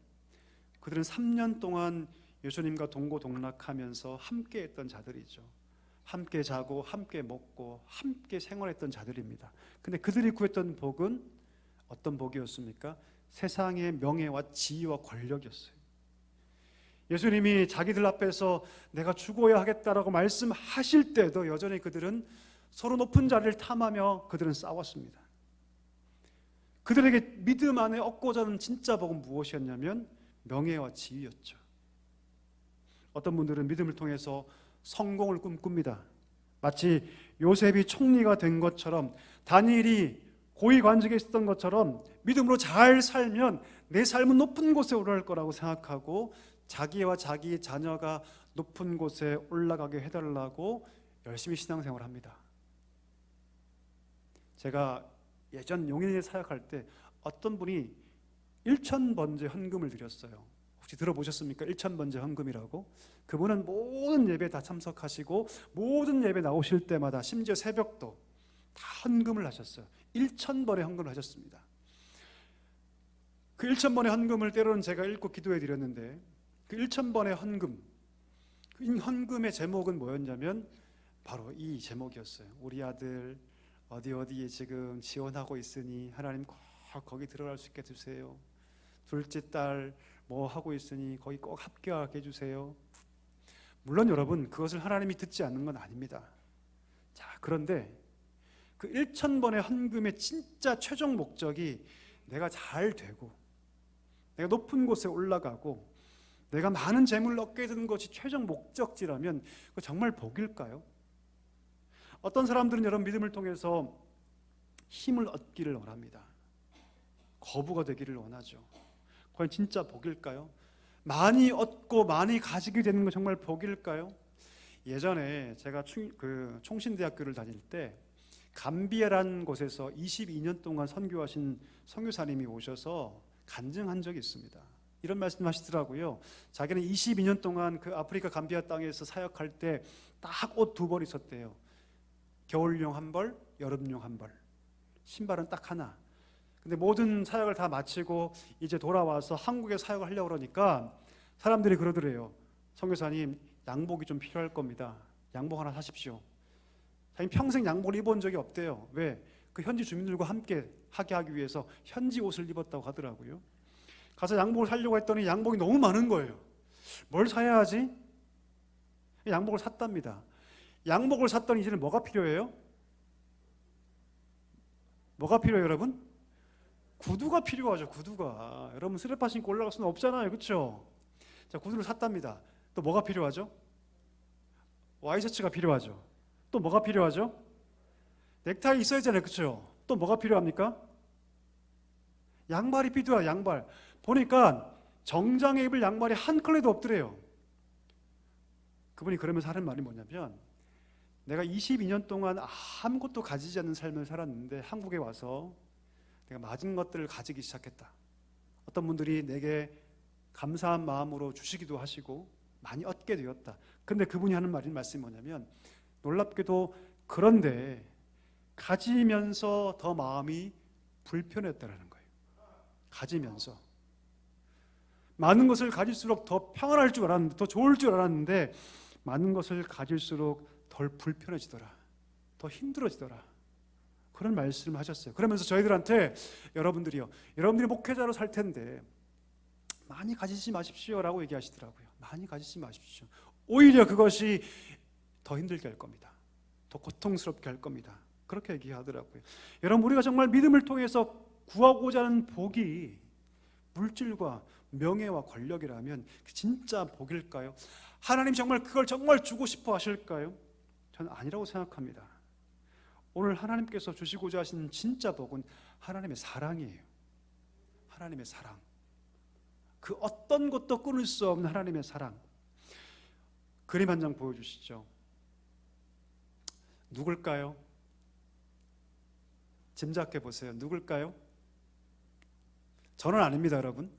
그들은 3년 동안 예수님과 동고동락하면서 함께 했던 자들이죠. 함께 자고 함께 먹고 함께 생활했던 자들입니다. 근데 그들이 구했던 복은 어떤 복이었습니까? 세상의 명예와 지위와 권력이었어요. 예수님이 자기들 앞에서 내가 죽어야 하겠다라고 말씀하실 때도 여전히 그들은 서로 높은 자리를 탐하며 그들은 싸웠습니다. 그들에게 믿음 안에 얻고자 하는 진짜 복은 무엇이었냐면 명예와 지위였죠. 어떤 분들은 믿음을 통해서 성공을 꿈꿉니다. 마치 요셉이 총리가 된 것처럼, 다니엘이 고위관직에 있었던 것처럼 믿음으로 잘 살면 내 삶은 높은 곳에 올라갈 거라고 생각하고 자기와 자기 자녀가 높은 곳에 올라가게 해달라고 열심히 신앙생활을 합니다. 제가 예전 용인에 사역할 때 어떤 분이 1,000번째 헌금을 드렸어요. 혹시 들어보셨습니까? 1,000번째 헌금이라고. 그분은 모든 예배에 다 참석하시고 모든 예배 나오실 때마다 심지어 새벽도 다 헌금을 하셨어요. 1,000번의 헌금을 하셨습니다. 그 1,000번의 헌금을 때로는 제가 읽고 기도해 드렸는데, 그 1,000번의 헌금, 그 헌금의 제목은 뭐였냐면 바로 이 제목이었어요. 우리 아들 어디에 지금 지원하고 있으니 하나님 꼭 거기 들어갈 수 있게 해주세요. 둘째 딸 뭐 하고 있으니 거기 꼭 합격하게 해주세요. 물론 여러분 그것을 하나님이 듣지 않는 건 아닙니다. 자, 그런데 그 1,000번의 헌금의 진짜 최종 목적이 내가 잘 되고 내가 높은 곳에 올라가고 내가 많은 재물을 얻게 되는 것이 최종 목적지라면 그거 정말 복일까요? 어떤 사람들은 여러분 믿음을 통해서 힘을 얻기를 원합니다. 거부가 되기를 원하죠. 과연 진짜 복일까요? 많이 얻고 많이 가지게 되는 건 정말 복일까요? 예전에 제가 총신대학교를 다닐 때 감비아라는 곳에서 22년 동안 선교하신 선교사님이 오셔서 간증한 적이 있습니다. 이런 말씀하시더라고요. 자기는 22년 동안 그 아프리카 감비아 땅에서 사역할 때 딱 옷 2벌 있었대요. 겨울용 1벌, 여름용 1벌. 신발은 딱 하나. 근데 모든 사역을 다 마치고 이제 돌아와서 한국에 사역을 하려고 그러니까 사람들이 그러더래요. 선교사님, 양복이 좀 필요할 겁니다. 양복 하나 사십시오. 자기 평생 양복을 입어본 적이 없대요. 왜? 그 현지 주민들과 함께 하게 하기 위해서 현지 옷을 입었다고 하더라고요. 가서 양복을 사려고 했더니 양복이 너무 많은 거예요. 뭘 사야 하지? 양복을 샀답니다. 양복을 샀더니 이제는 뭐가 필요해요? 뭐가 필요해요, 여러분? 구두가 필요하죠. 구두가. 여러분 슬리퍼 신고 올라갈 수는 없잖아요, 그렇죠? 자, 구두를 샀답니다. 또 뭐가 필요하죠? 와이셔츠가 필요하죠. 또 뭐가 필요하죠? 넥타이 있어야 되잖아요, 그렇죠? 또 뭐가 필요합니까? 양말이 삐뚤어. 양발 보니까 정장에 입을 양말이 한 켤레도 없더래요. 그분이 그러면서 하는 말이 뭐냐면, 내가 22년 동안 아무것도 가지지 않는 삶을 살았는데 한국에 와서 내가 맞은 것들을 가지기 시작했다. 어떤 분들이 내게 감사한 마음으로 주시기도 하시고 많이 얻게 되었다. 근데 그분이 하는 말씀이 뭐냐면, 놀랍게도 그런데 가지면서 더 마음이 불편했다라는 거예요. 가지면서 많은 것을 가질수록 더 평안할 줄 알았는데, 더 좋을 줄 알았는데, 많은 것을 가질수록 덜 불편해지더라, 더 힘들어지더라, 그런 말씀을 하셨어요. 그러면서 저희들한테 여러분들이 목회자로 살 텐데 많이 가지지 마십시오라고 얘기하시더라고요. 많이 가지지 마십시오. 오히려 그것이 더 힘들게 할 겁니다. 더 고통스럽게 할 겁니다. 그렇게 얘기하더라고요. 여러분, 우리가 정말 믿음을 통해서 구하고자 하는 복이 물질과 명예와 권력이라면 진짜 복일까요? 하나님 정말 그걸 정말 주고 싶어 하실까요? 저는 아니라고 생각합니다. 오늘 하나님께서 주시고자 하신 진짜 복은 하나님의 사랑이에요. 하나님의 사랑, 그 어떤 것도 끊을 수 없는 하나님의 사랑. 그림 한 장 보여주시죠. 누굴까요? 짐작해 보세요. 누굴까요? 저는 아닙니다, 여러분.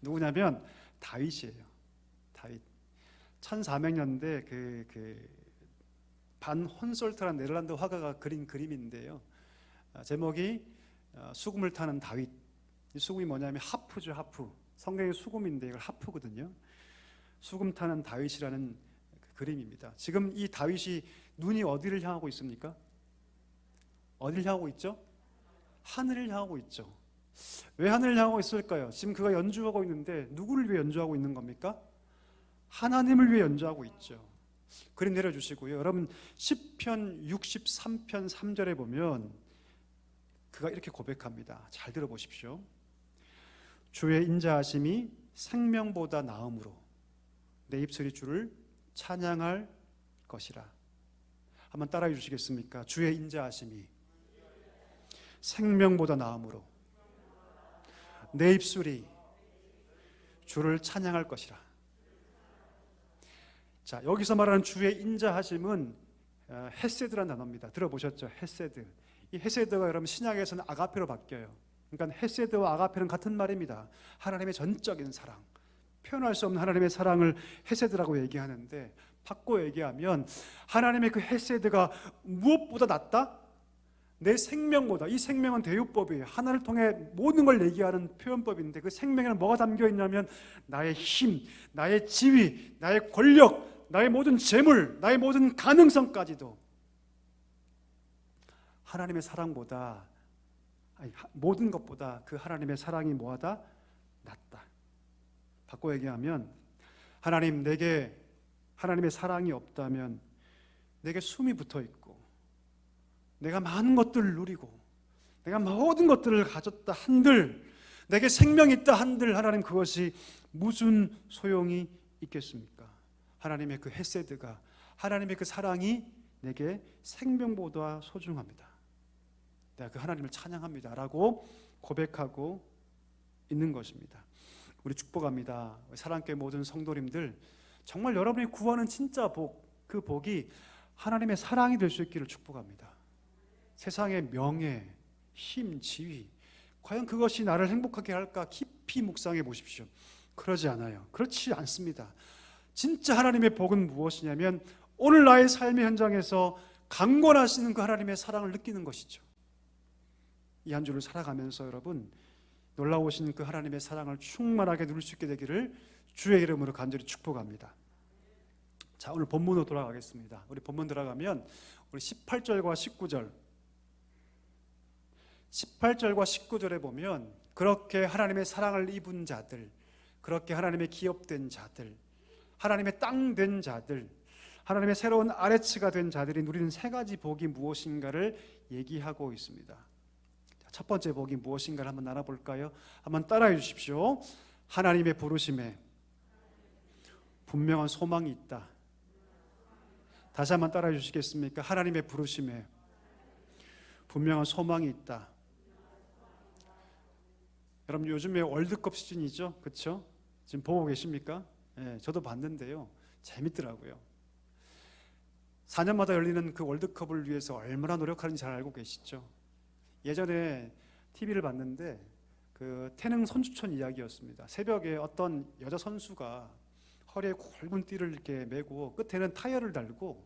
누구냐면 다윗이에요. 다윗. 1400년대 반 혼솔트라는 네덜란드 화가가 그린 그림인데요. 제목이 수금을 타는 다윗. 이 수금이 뭐냐면 하프죠, 하프. 성경의 수금인데 이걸 하프거든요. 수금 타는 다윗이라는 그림입니다. 지금 이 다윗이 눈이 어디를 향하고 있습니까? 어디를 향하고 있죠? 하늘을 향하고 있죠. 왜 하늘을 향하고 있을까요? 지금 그가 연주하고 있는데 누구를 위해 연주하고 있는 겁니까? 하나님을 위해 연주하고 있죠. 그림 내려주시고요. 여러분, 시편 63편 3절에 보면 그가 이렇게 고백합니다. 잘 들어보십시오. 주의 인자하심이 생명보다 나음으로 내 입술이 주를 찬양할 것이라. 한번 따라해 주시겠습니까? 주의 인자하심이 생명보다 나음으로 내 입술이 주를 찬양할 것이라. 자, 여기서 말하는 주의 인자하심은 헤세드라는 단어입니다. 들어보셨죠? 헤세드. 이 헤세드가 여러분 신약에서는 아가페로 바뀌어요. 그러니까 헤세드와 아가페는 같은 말입니다. 하나님의 전적인 사랑, 표현할 수 없는 하나님의 사랑을 헤세드라고 얘기하는데, 바꿔 얘기하면 하나님의 그 헤세드가 무엇보다 낫다? 내 생명보다. 이 생명은 대유법이에요. 하나를 통해 모든 걸 얘기하는 표현법인데, 그 생명에는 뭐가 담겨 있냐면 나의 힘, 나의 지위, 나의 권력, 나의 모든 재물, 나의 모든 가능성까지도 하나님의 사랑보다, 모든 것보다 그 하나님의 사랑이 뭐하다? 낫다. 바꿔 얘기하면 하나님, 내게 하나님의 사랑이 없다면 내게 숨이 붙어 있고 내가 많은 것들을 누리고 내가 모든 것들을 가졌다 한들, 내게 생명이 있다 한들 하나님, 그것이 무슨 소용이 있겠습니까? 하나님의 그 헤세드가, 하나님의 그 사랑이 내게 생명보다 소중합니다. 내가 그 하나님을 찬양합니다 라고 고백하고 있는 것입니다. 우리 축복합니다. 사랑교회 모든 성도님들, 정말 여러분이 구하는 진짜 복, 그 복이 하나님의 사랑이 될 수 있기를 축복합니다. 세상의 명예, 힘, 지위, 과연 그것이 나를 행복하게 할까? 깊이 묵상해 보십시오. 그러지 않아요. 그렇지 않습니다. 진짜 하나님의 복은 무엇이냐면 오늘 나의 삶의 현장에서 강권하시는 그 하나님의 사랑을 느끼는 것이죠. 이 한 주를 살아가면서 여러분, 놀라우신 그 하나님의 사랑을 충만하게 누릴 수 있게 되기를 주의 이름으로 간절히 축복합니다. 자, 오늘 본문으로 돌아가겠습니다. 우리 본문 들어가면 우리 18절과 19절, 18절과 19절에 보면 그렇게 하나님의 사랑을 입은 자들, 그렇게 하나님의 기업된 자들, 하나님의 땅 된 자들, 하나님의 새로운 아레츠가 된 자들이 누리는 세 가지 복이 무엇인가를 얘기하고 있습니다. 첫 번째 복이 무엇인가를 한번 나눠볼까요? 한번 따라해 주십시오. 하나님의 부르심에 분명한 소망이 있다. 다시 한번 따라해 주시겠습니까? 하나님의 부르심에 분명한 소망이 있다. 여러분 요즘에 월드컵 시즌이죠, 그렇죠? 지금 보고 계십니까? 예, 저도 봤는데요, 재밌더라고요. 4년마다 열리는 그 월드컵을 위해서 얼마나 노력하는지 잘 알고 계시죠? 예전에 TV를 봤는데 그 태릉 선주촌 이야기였습니다. 새벽에 어떤 여자 선수가 허리에 굵은 띠를 이렇게 메고 끝에는 타이어를 달고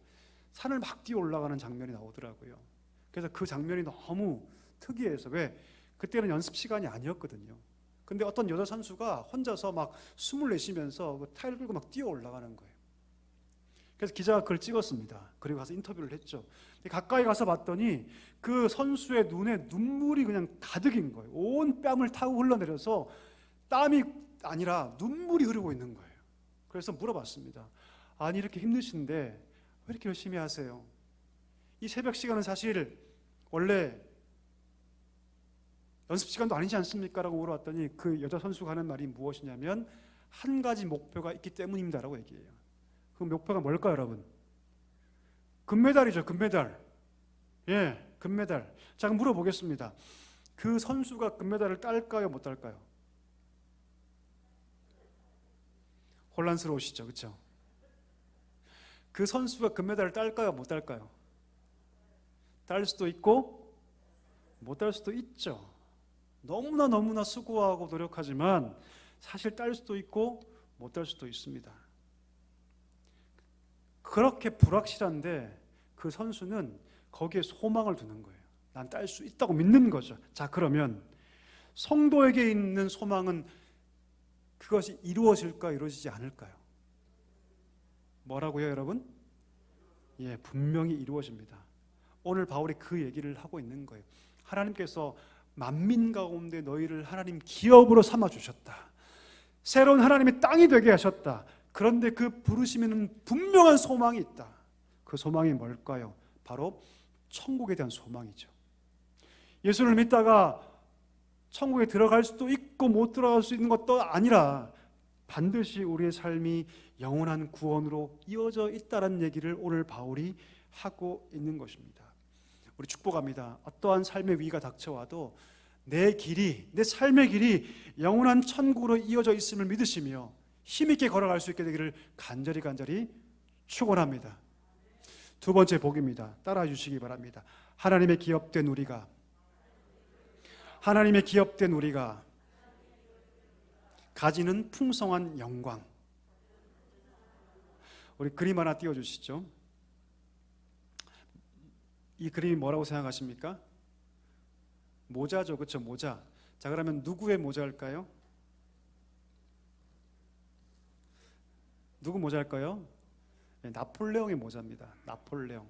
산을 막 뛰어 올라가는 장면이 나오더라고요. 그래서 그 장면이 너무 특이해서, 왜? 그때는 연습 시간이 아니었거든요. 근데 어떤 여자 선수가 혼자서 막 숨을 내쉬면서 그 타이어를 끌고 막 뛰어 올라가는 거예요. 그래서 기자가 그걸 찍었습니다. 그리고 가서 인터뷰를 했죠. 가까이 가서 봤더니 그 선수의 눈에 눈물이 그냥 가득인 거예요. 온 뺨을 타고 흘러내려서 땀이 아니라 눈물이 흐르고 있는 거예요. 그래서 물어봤습니다. 아니, 이렇게 힘드신데 왜 이렇게 열심히 하세요? 이 새벽 시간은 사실 원래 연습 시간도 아니지 않습니까? 라고 물어봤더니 그 여자 선수가 하는 말이 무엇이냐면, 한 가지 목표가 있기 때문입니다 라고 얘기해요. 그 목표가 뭘까요, 여러분? 금메달이죠, 금메달. 예, 금메달. 자, 그럼 물어보겠습니다. 그 선수가 금메달을 딸까요, 못 딸까요? 혼란스러우시죠, 그렇죠? 그 선수가 금메달을 딸까요, 못 딸까요? 딸 수도 있고 못 딸 수도 있죠. 너무나 수고하고 노력하지만 사실 딸 수도 있고 못 딸 수도 있습니다. 그렇게 불확실한데 그 선수는 거기에 소망을 두는 거예요. 난 딸 수 있다고 믿는 거죠. 자, 그러면 성도에게 있는 소망은 그것이 이루어질까, 이루어지지 않을까요? 뭐라고요, 여러분? 예, 분명히 이루어집니다. 오늘 바울이 그 얘기를 하고 있는 거예요. 하나님께서 만민 가운데 너희를 하나님 기업으로 삼아 주셨다. 새로운 하나님의 땅이 되게 하셨다. 그런데 그 부르심에는 분명한 소망이 있다. 그 소망이 뭘까요? 바로 천국에 대한 소망이죠. 예수를 믿다가 천국에 들어갈 수도 있고 못 들어갈 수 있는 것도 아니라 반드시 우리의 삶이 영원한 구원으로 이어져 있다는 얘기를 오늘 바울이 하고 있는 것입니다. 우리 축복합니다. 어떠한 삶의 위기가 닥쳐와도 내 길이, 내 삶의 길이 영원한 천국으로 이어져 있음을 믿으시며 힘있게 걸어갈 수 있게 되기를 간절히 축원합니다. 두 번째 복입니다. 따라해 주시기 바랍니다. 하나님의 기업된 우리가 가지는 풍성한 영광. 우리 그림 하나 띄워주시죠. 이 그림이 뭐라고 생각하십니까? 모자죠, 그렇죠? 모자. 자, 그러면 누구의 모자일까요? 누구 모자일까요? 네, 나폴레옹의 모자입니다. 나폴레옹.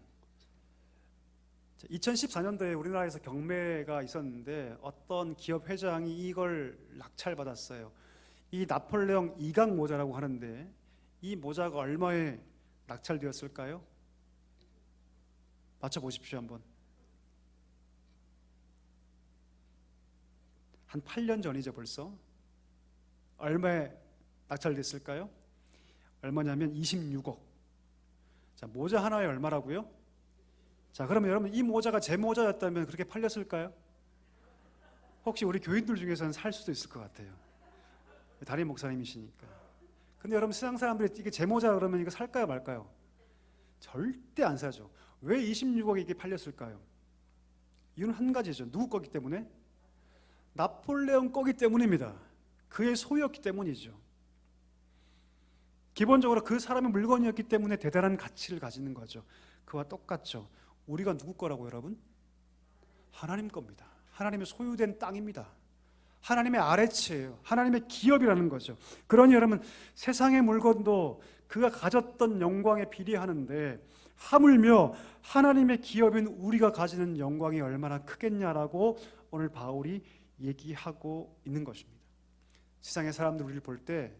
2014년도에 우리나라에서 경매가 있었는데 어떤 기업 회장이 이걸 낙찰받았어요. 이 나폴레옹 이강 모자라고 하는데 이 모자가 얼마에 낙찰되었을까요? 맞춰보십시오 한번. 한 8년 전이죠 벌써. 얼마에 낙찰됐을까요? 얼마냐면 26억. 자, 모자 하나에 얼마라고요? 자, 그러면 여러분 이 모자가 제 모자였다면 그렇게 팔렸을까요? 혹시 우리 교인들 중에서는 살 수도 있을 것 같아요. 담임 목사님이시니까. 근데 여러분 세상 사람들이 이게 제 모자 그러면 이거 살까요 말까요? 절대 안 사죠. 왜 26억에 이게 팔렸을까요? 이유는 한 가지죠. 누구 거기 때문에? 나폴레옹 거기 때문입니다. 그의 소유였기 때문이죠. 기본적으로 그 사람의 물건이었기 때문에 대단한 가치를 가지는 거죠. 그와 똑같죠. 우리가 누구 거라고 여러분? 하나님 겁니다. 하나님의 소유된 땅입니다. 하나님의 아래체예요. 하나님의 기업이라는 거죠. 그러니 여러분 세상의 물건도 그가 가졌던 영광에 비례하는데 하물며 하나님의 기업인 우리가 가지는 영광이 얼마나 크겠냐라고 오늘 바울이 얘기하고 있는 것입니다. 세상의 사람들 우리를 볼 때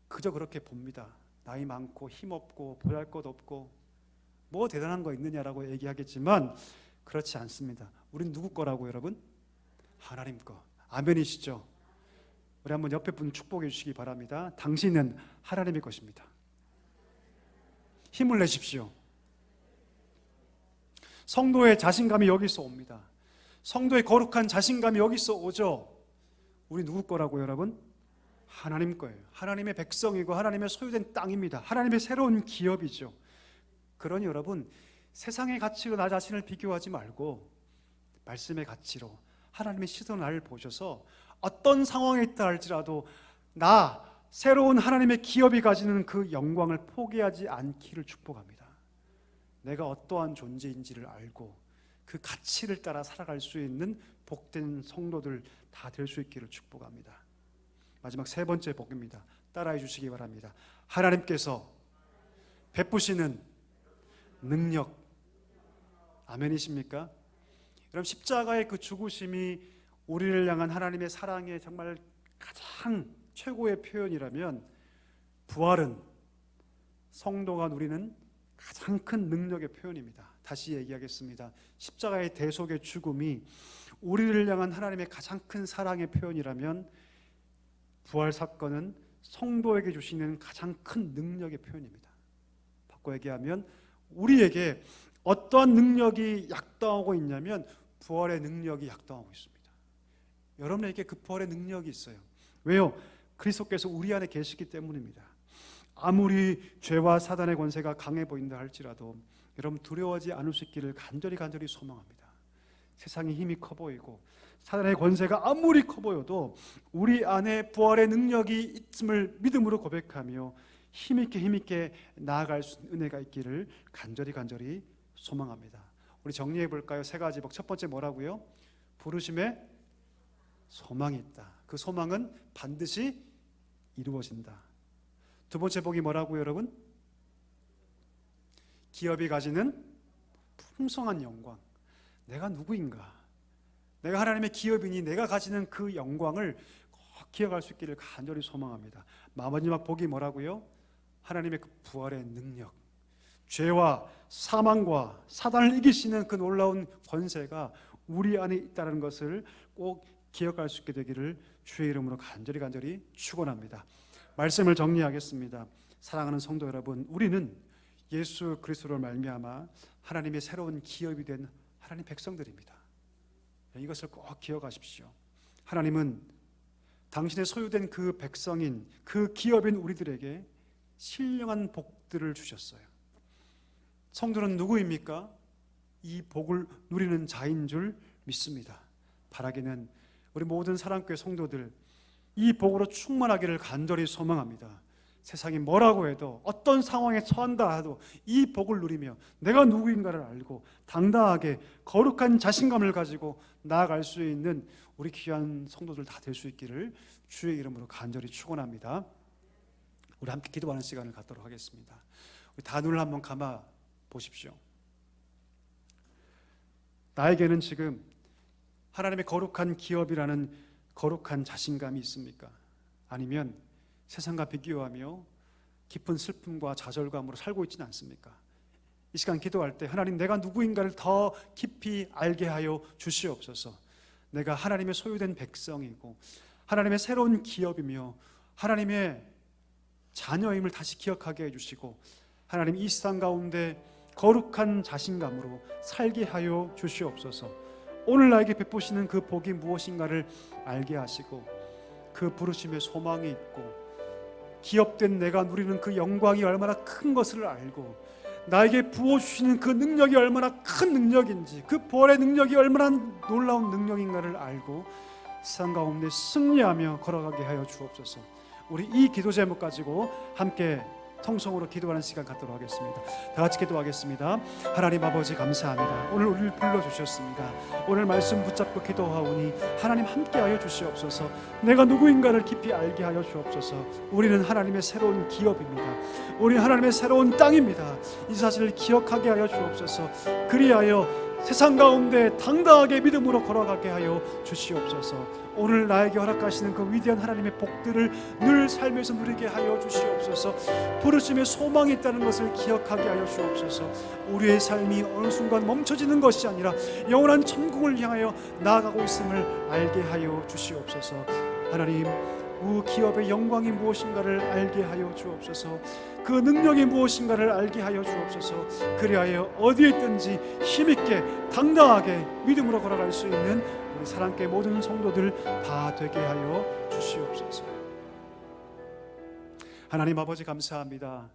그저 그렇게 봅니다. 나이 많고 힘없고 보잘것 없고 뭐 대단한 거 있느냐라고 얘기하겠지만 그렇지 않습니다. 우린 누구 거라고 여러분? 하나님 거. 아멘이시죠? 우리 한번 옆에 분 축복해 주시기 바랍니다. 당신은 하나님의 것입니다. 힘을 내십시오. 성도의 자신감이 여기서 옵니다. 성도의 거룩한 자신감이 여기서 오죠. 우리 누구 거라고요, 여러분? 하나님 거예요. 하나님의 백성이고 하나님의 소유된 땅입니다. 하나님의 새로운 기업이죠. 그러니 여러분, 세상의 가치로 나 자신을 비교하지 말고 말씀의 가치로 하나님의 시선을 보셔서 어떤 상황에 있다 할지라도 나 새로운 하나님의 기업이 가지는 그 영광을 포기하지 않기를 축복합니다. 내가 어떠한 존재인지를 알고 그 가치를 따라 살아갈 수 있는 복된 성도들 다 될 수 있기를 축복합니다. 마지막 세 번째 복입니다. 따라해 주시기 바랍니다. 하나님께서 베푸시는 능력. 아멘이십니까? 여러분, 십자가의 그 죽으심이 우리를 향한 하나님의 사랑의 정말 가장 최고의 표현이라면, 부활은 성도가 누리는 가장 큰 능력의 표현입니다. 다시 얘기하겠습니다. 십자가의 대속의 죽음이 우리를 향한 하나님의 가장 큰 사랑의 표현이라면, 부활 사건은 성도에게 주시는 가장 큰 능력의 표현입니다. 바꿔 얘기하면 우리에게 어떠한 능력이 약동하고 있냐면 부활의 능력이 약동하고 있습니다. 여러분에게 그 부활의 능력이 있어요. 왜요? 그리스도께서 우리 안에 계시기 때문입니다. 아무리 죄와 사단의 권세가 강해 보인다 할지라도 여러분 두려워하지 않을 수 있기를 간절히 소망합니다. 세상의 힘이 커 보이고 사단의 권세가 아무리 커 보여도 우리 안에 부활의 능력이 있음을 믿음으로 고백하며 힘있게 나아갈 수 있는 은혜가 있기를 간절히 소망합니다. 우리 정리해 볼까요? 세 가지 복. 첫 번째 뭐라고요? 부르심에 소망이 있다. 그 소망은 반드시 이루어진다. 두 번째 복이 뭐라고요, 여러분? 기업이 가지는 풍성한 영광. 내가 누구인가? 내가 하나님의 기업이니 내가 가지는 그 영광을 꼭 기억할 수 있기를 간절히 소망합니다. 마지막 복이 뭐라고요? 하나님의 그 부활의 능력. 죄와 사망과 사단을 이기시는 그 놀라운 권세가 우리 안에 있다는 것을 꼭 기억할 수 있게 되기를 주의 이름으로 간절히 축원합니다. 말씀을 정리하겠습니다. 사랑하는 성도 여러분, 우리는 예수 그리스도로 말미암아 하나님의 새로운 기업이 된 하나님 백성들입니다. 이것을 꼭 기억하십시오. 하나님은 당신의 소유된 그 백성인, 그 기업인 우리들에게 신령한 복들을 주셨어요. 성도는 누구입니까? 이 복을 누리는 자인 줄 믿습니다. 바라기는 우리 모든 사랑교회 성도들 이 복으로 충만하기를 간절히 소망합니다. 세상이 뭐라고 해도 어떤 상황에 처한다 해도 이 복을 누리며 내가 누구인가를 알고 당당하게 거룩한 자신감을 가지고 나아갈 수 있는 우리 귀한 성도들 다 될 수 있기를 주의 이름으로 간절히 축원합니다. 우리 함께 기도하는 시간을 갖도록 하겠습니다. 우리 다 눈을 한번 감아 보십시오. 나에게는 지금 하나님의 거룩한 기업이라는 거룩한 자신감이 있습니까? 아니면 세상과 비교하며 깊은 슬픔과 좌절감으로 살고 있지는 않습니까? 이 시간 기도할 때 하나님, 내가 누구인가를 더 깊이 알게 하여 주시옵소서. 내가 하나님의 소유된 백성이고 하나님의 새로운 기업이며 하나님의 자녀임을 다시 기억하게 해주시고 하나님, 이 세상 가운데 거룩한 자신감으로 살게 하여 주시옵소서. 오늘 나에게 베푸시는 그 복이 무엇인가를 알게 하시고 그 부르심에 소망이 있고 기업된 내가 누리는 그 영광이 얼마나 큰 것을 알고 나에게 부어주시는 그 능력이 얼마나 큰 능력인지, 그 부활의 능력이 얼마나 놀라운 능력인가를 알고 세상 가운데 승리하며 걸어가게 하여 주옵소서. 우리 이 기도 제목 가지고 함께 통성으로 기도하는 시간 갖도록 하겠습니다. 다 같이 기도하겠습니다. 하나님 아버지, 감사합니다. 오늘 우리를 불러주셨습니다. 오늘 말씀 붙잡고 기도하오니 하나님 함께하여 주시옵소서. 내가 누구인가를 깊이 알게 하여 주옵소서. 우리는 하나님의 새로운 기업입니다. 우리는 하나님의 새로운 땅입니다. 이 사실을 기억하게 하여 주옵소서. 그리하여 세상 가운데 당당하게 믿음으로 걸어가게 하여 주시옵소서. 오늘 나에게 허락하시는 그 위대한 하나님의 복들을 늘 삶에서 누리게 하여 주시옵소서. 부르심에 소망이 있다는 것을 기억하게 하여 주옵소서. 우리의 삶이 어느 순간 멈춰지는 것이 아니라 영원한 천국을 향하여 나아가고 있음을 알게 하여 주시옵소서. 하나님, 그 기업의 영광이 무엇인가를 알게 하여 주옵소서. 그 능력이 무엇인가를 알게 하여 주옵소서. 그리하여 어디에 있든지 힘있게 당당하게 믿음으로 걸어갈 수 있는 우리 사랑교회 모든 성도들 다 되게 하여 주시옵소서. 하나님 아버지 감사합니다.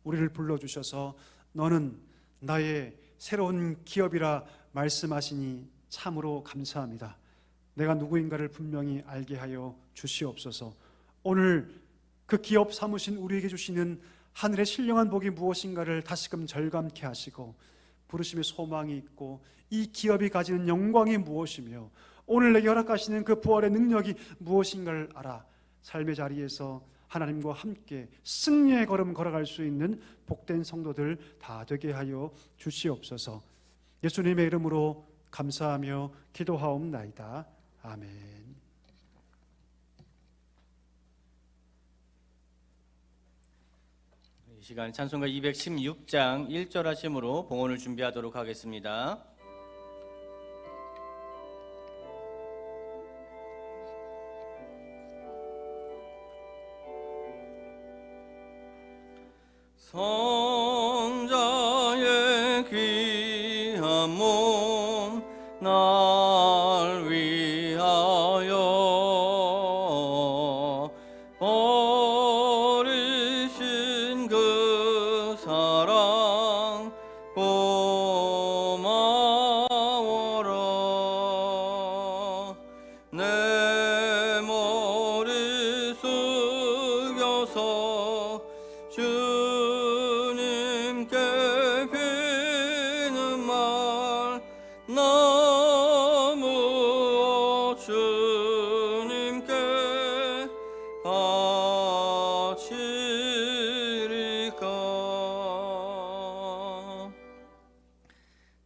우리를 불러주셔서 너는 나의 새로운 기업이라 말씀하시니 참으로 감사합니다. 내가 누구인가를 분명히 알게 하여 주시옵소서. 오늘 그 기업 삼으신 우리에게 주시는 하늘의 신령한 복이 무엇인가를 다시금 절감케 하시고 부르심의 소망이 있고 이 기업이 가지는 영광이 무엇이며 오늘 내게 허락하시는 그 부활의 능력이 무엇인가를 알아 삶의 자리에서 하나님과 함께 승리의 걸음 걸어갈 수 있는 복된 성도들 다 되게 하여 주시옵소서. 예수님의 이름으로 감사하며 기도하옵나이다. 아멘. 이 시간 찬송가 216장 1절 하심으로 봉헌을 준비하도록 하겠습니다. 성자의 귀한 몸 날 위하여 버리신 그 사랑 고마워라. 내 머리 숙여서 주님께 비는 말 너무 주님께 바치리까.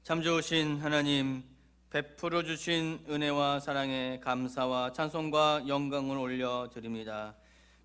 참 좋으신 하나님, 베풀어 주신 은혜와 사랑에 감사와 찬송과 영광을 올려드립니다.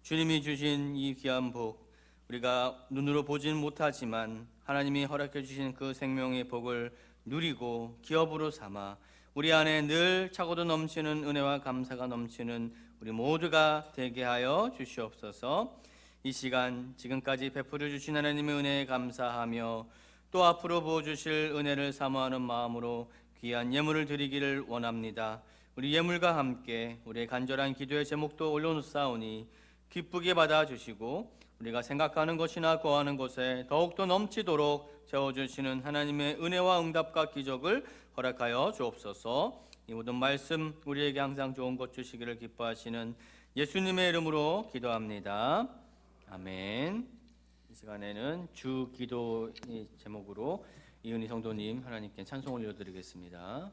주님이 주신 이 귀한 복, 우리가 눈으로 보지는 못하지만 하나님이 허락해 주신 그 생명의 복을 누리고 기업으로 삼아 우리 안에 늘 차고도 넘치는 은혜와 감사가 넘치는 우리 모두가 되게 하여 주시옵소서. 이 시간 지금까지 베풀어 주신 하나님의 은혜에 감사하며 또 앞으로 부어주실 은혜를 사모하는 마음으로 귀한 예물을 드리기를 원합니다. 우리 예물과 함께 우리의 간절한 기도의 제목도 올려놓사오니 기쁘게 받아주시고 우리가 생각하는 것이나 구하는 것에 더욱더 넘치도록 채워주시는 하나님의 은혜와 응답과 기적을 허락하여 주옵소서. 이 모든 말씀 우리에게 항상 좋은 것 주시기를 기뻐하시는 예수님의 이름으로 기도합니다. 아멘. 이 시간에는 주 기도 제목으로 이은희 성도님 하나님께 찬송 올려드리겠습니다.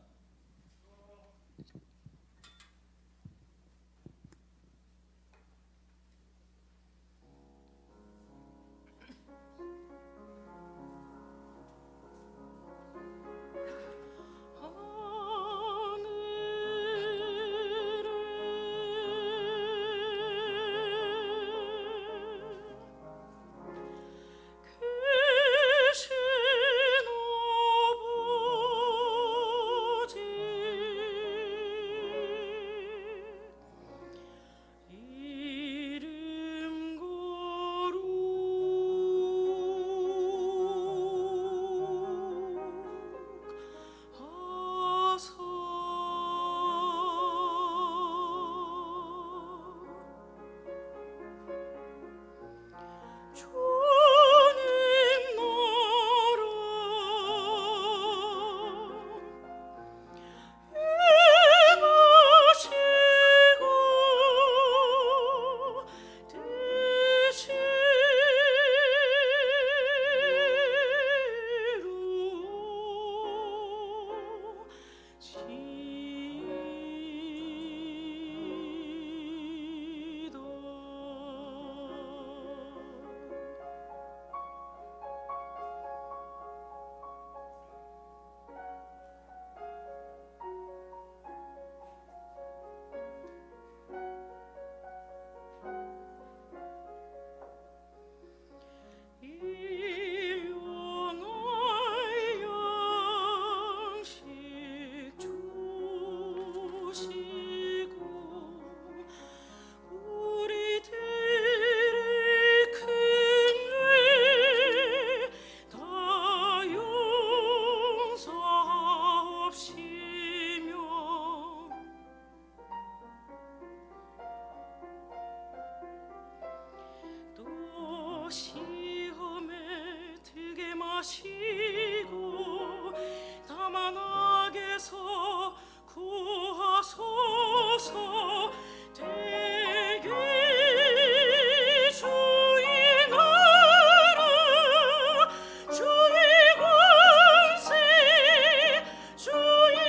하시고 다만 악에서 구하소서. 대개 주의 나라 주의 권세 주의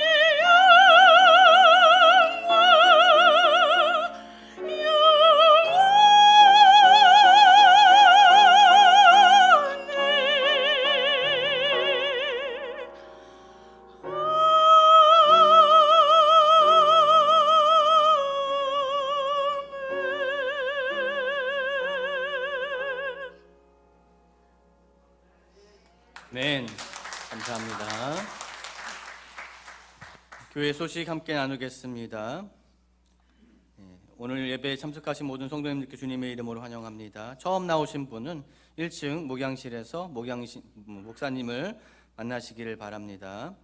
네, 감사합니다. 교회 소식 함께 나누겠습니다. 오늘 예배에 참석하신 모든 성도님들께 주님의 이름으로 환영합니다. 처음 나오신 분은 1층 목양실에서 목사님을 만나시기를 바랍니다.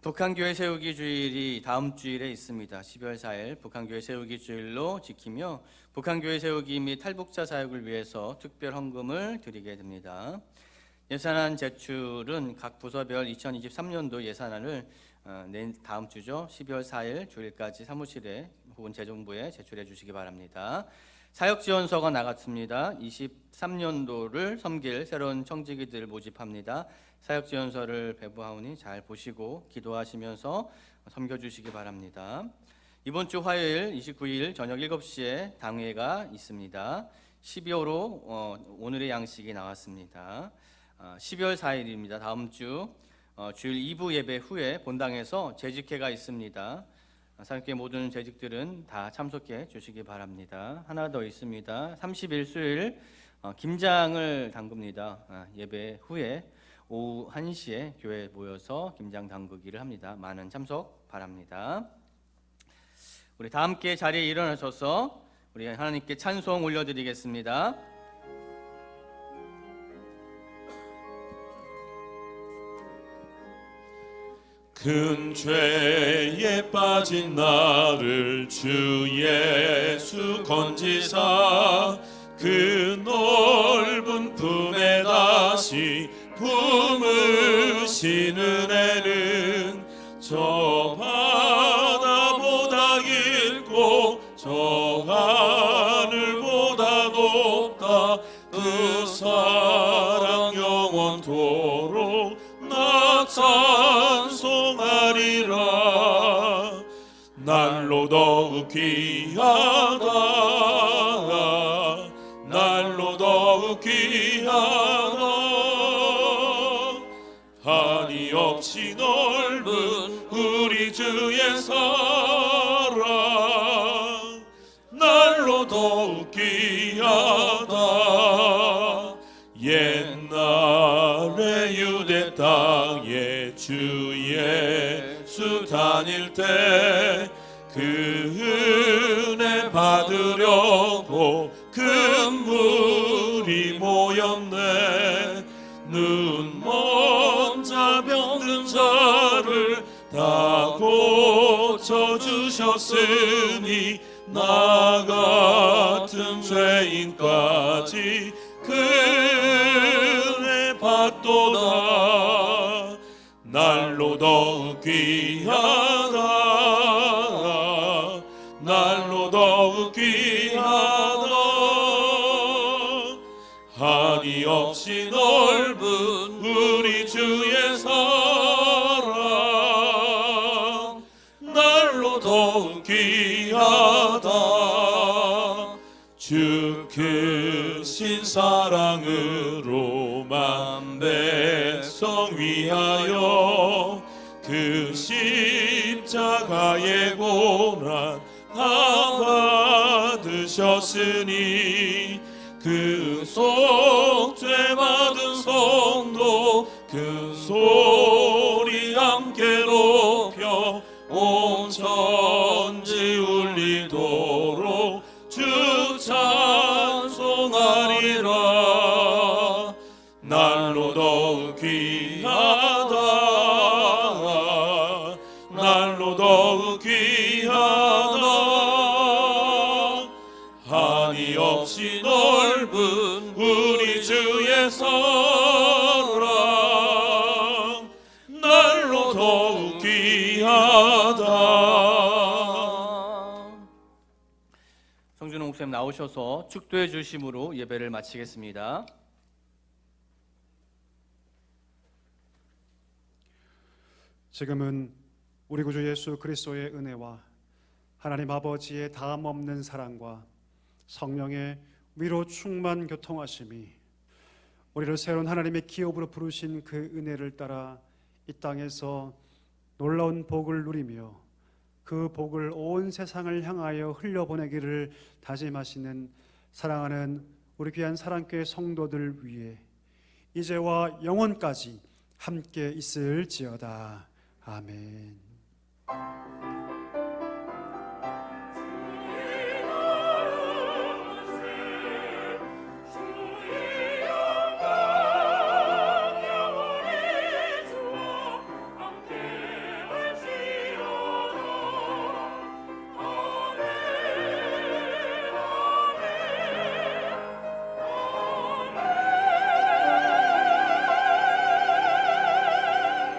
북한교회 세우기 주일이 다음 주일에 있습니다. 12월 4일 북한교회 세우기 주일로 지키며 북한교회 세우기 및 탈북자 사역을 위해서 특별 헌금을 드리게 됩니다. 예산안 제출은 각 부서별 2023년도 예산안을 다음 주죠. 12월 4일 주일까지 사무실에 혹은 재정부에 제출해 주시기 바랍니다. 사역지원서가 나갔습니다. 23년도를 섬길 새로운 청지기들을 모집합니다. 사역지원서를 배부하오니 잘 보시고 기도하시면서 섬겨주시기 바랍니다. 이번 주 화요일 29일 저녁 7시에 당회가 있습니다. 12호로 오늘의 양식이 나왔습니다. 12월 4일입니다. 다음 주 주일 2부 예배 후에 본당에서 재직회가 있습니다. 사역계 모든 재직들은 다 참석해 주시기 바랍니다. 하나 더 있습니다. 30일 수요일 김장을 담급니다. 예배 후에 오후 1시에 교회에 모여서 김장 담그기를 합니다. 많은 참석 바랍니다. 우리 다 함께 자리에 일어나셔서 우리 하나님께 찬송 올려드리겠습니다. 큰 죄에 빠진 나를 주 예수 건지사 그 넓은 품에 다시 품으시는 애는 저 바다보다 깊고 저 하늘보다 높다. 그 사랑 영원토록 나 찬송하리라. 날로 더욱 귀하다. 날로 더욱 귀하다. 한이 없이 넓은 우리 주의 사랑. 날로 더욱 귀하다. 옛날에 유대 땅에 주 예수 다닐 때 그 은혜 받으려고 큰 무리 모였네. 눈먼 자 병든 자를 다 고쳐주셨으니 나 같은 죄인까지 그 은혜 받도다. 날로 더욱 귀하다. 날로 더욱 귀하다. 한이 없이 넓은 우리 주의 사랑. 날로 더욱 귀하다. 주 크신 사랑으로 만 백성 위하여 그 십자가의 고난 다 받으셨으니 그 속죄 받은 성도 그 소리 함께 높여 온 천지 울리도록 주 찬송하리라. 날로 더욱 귀하다. 날로 더욱 귀하다. 한이 없이 넓은 우리 주의 사랑. 목사님 나오셔서 축도해 주심으로 예배를 마치겠습니다. 지금은 우리 구주 예수 그리스도의 은혜와 하나님 아버지의 다함 없는 사랑과 성령의 위로 충만 교통하심이 우리를 새로운 하나님의 기업으로 부르신 그 은혜를 따라 이 땅에서 놀라운 복을 누리며 그 복을 온 세상을 향하여 흘려보내기를 다짐하시는 사랑하는 우리 귀한 사랑교회 성도들 위해 이제와 영원까지 함께 있을지어다. 아멘.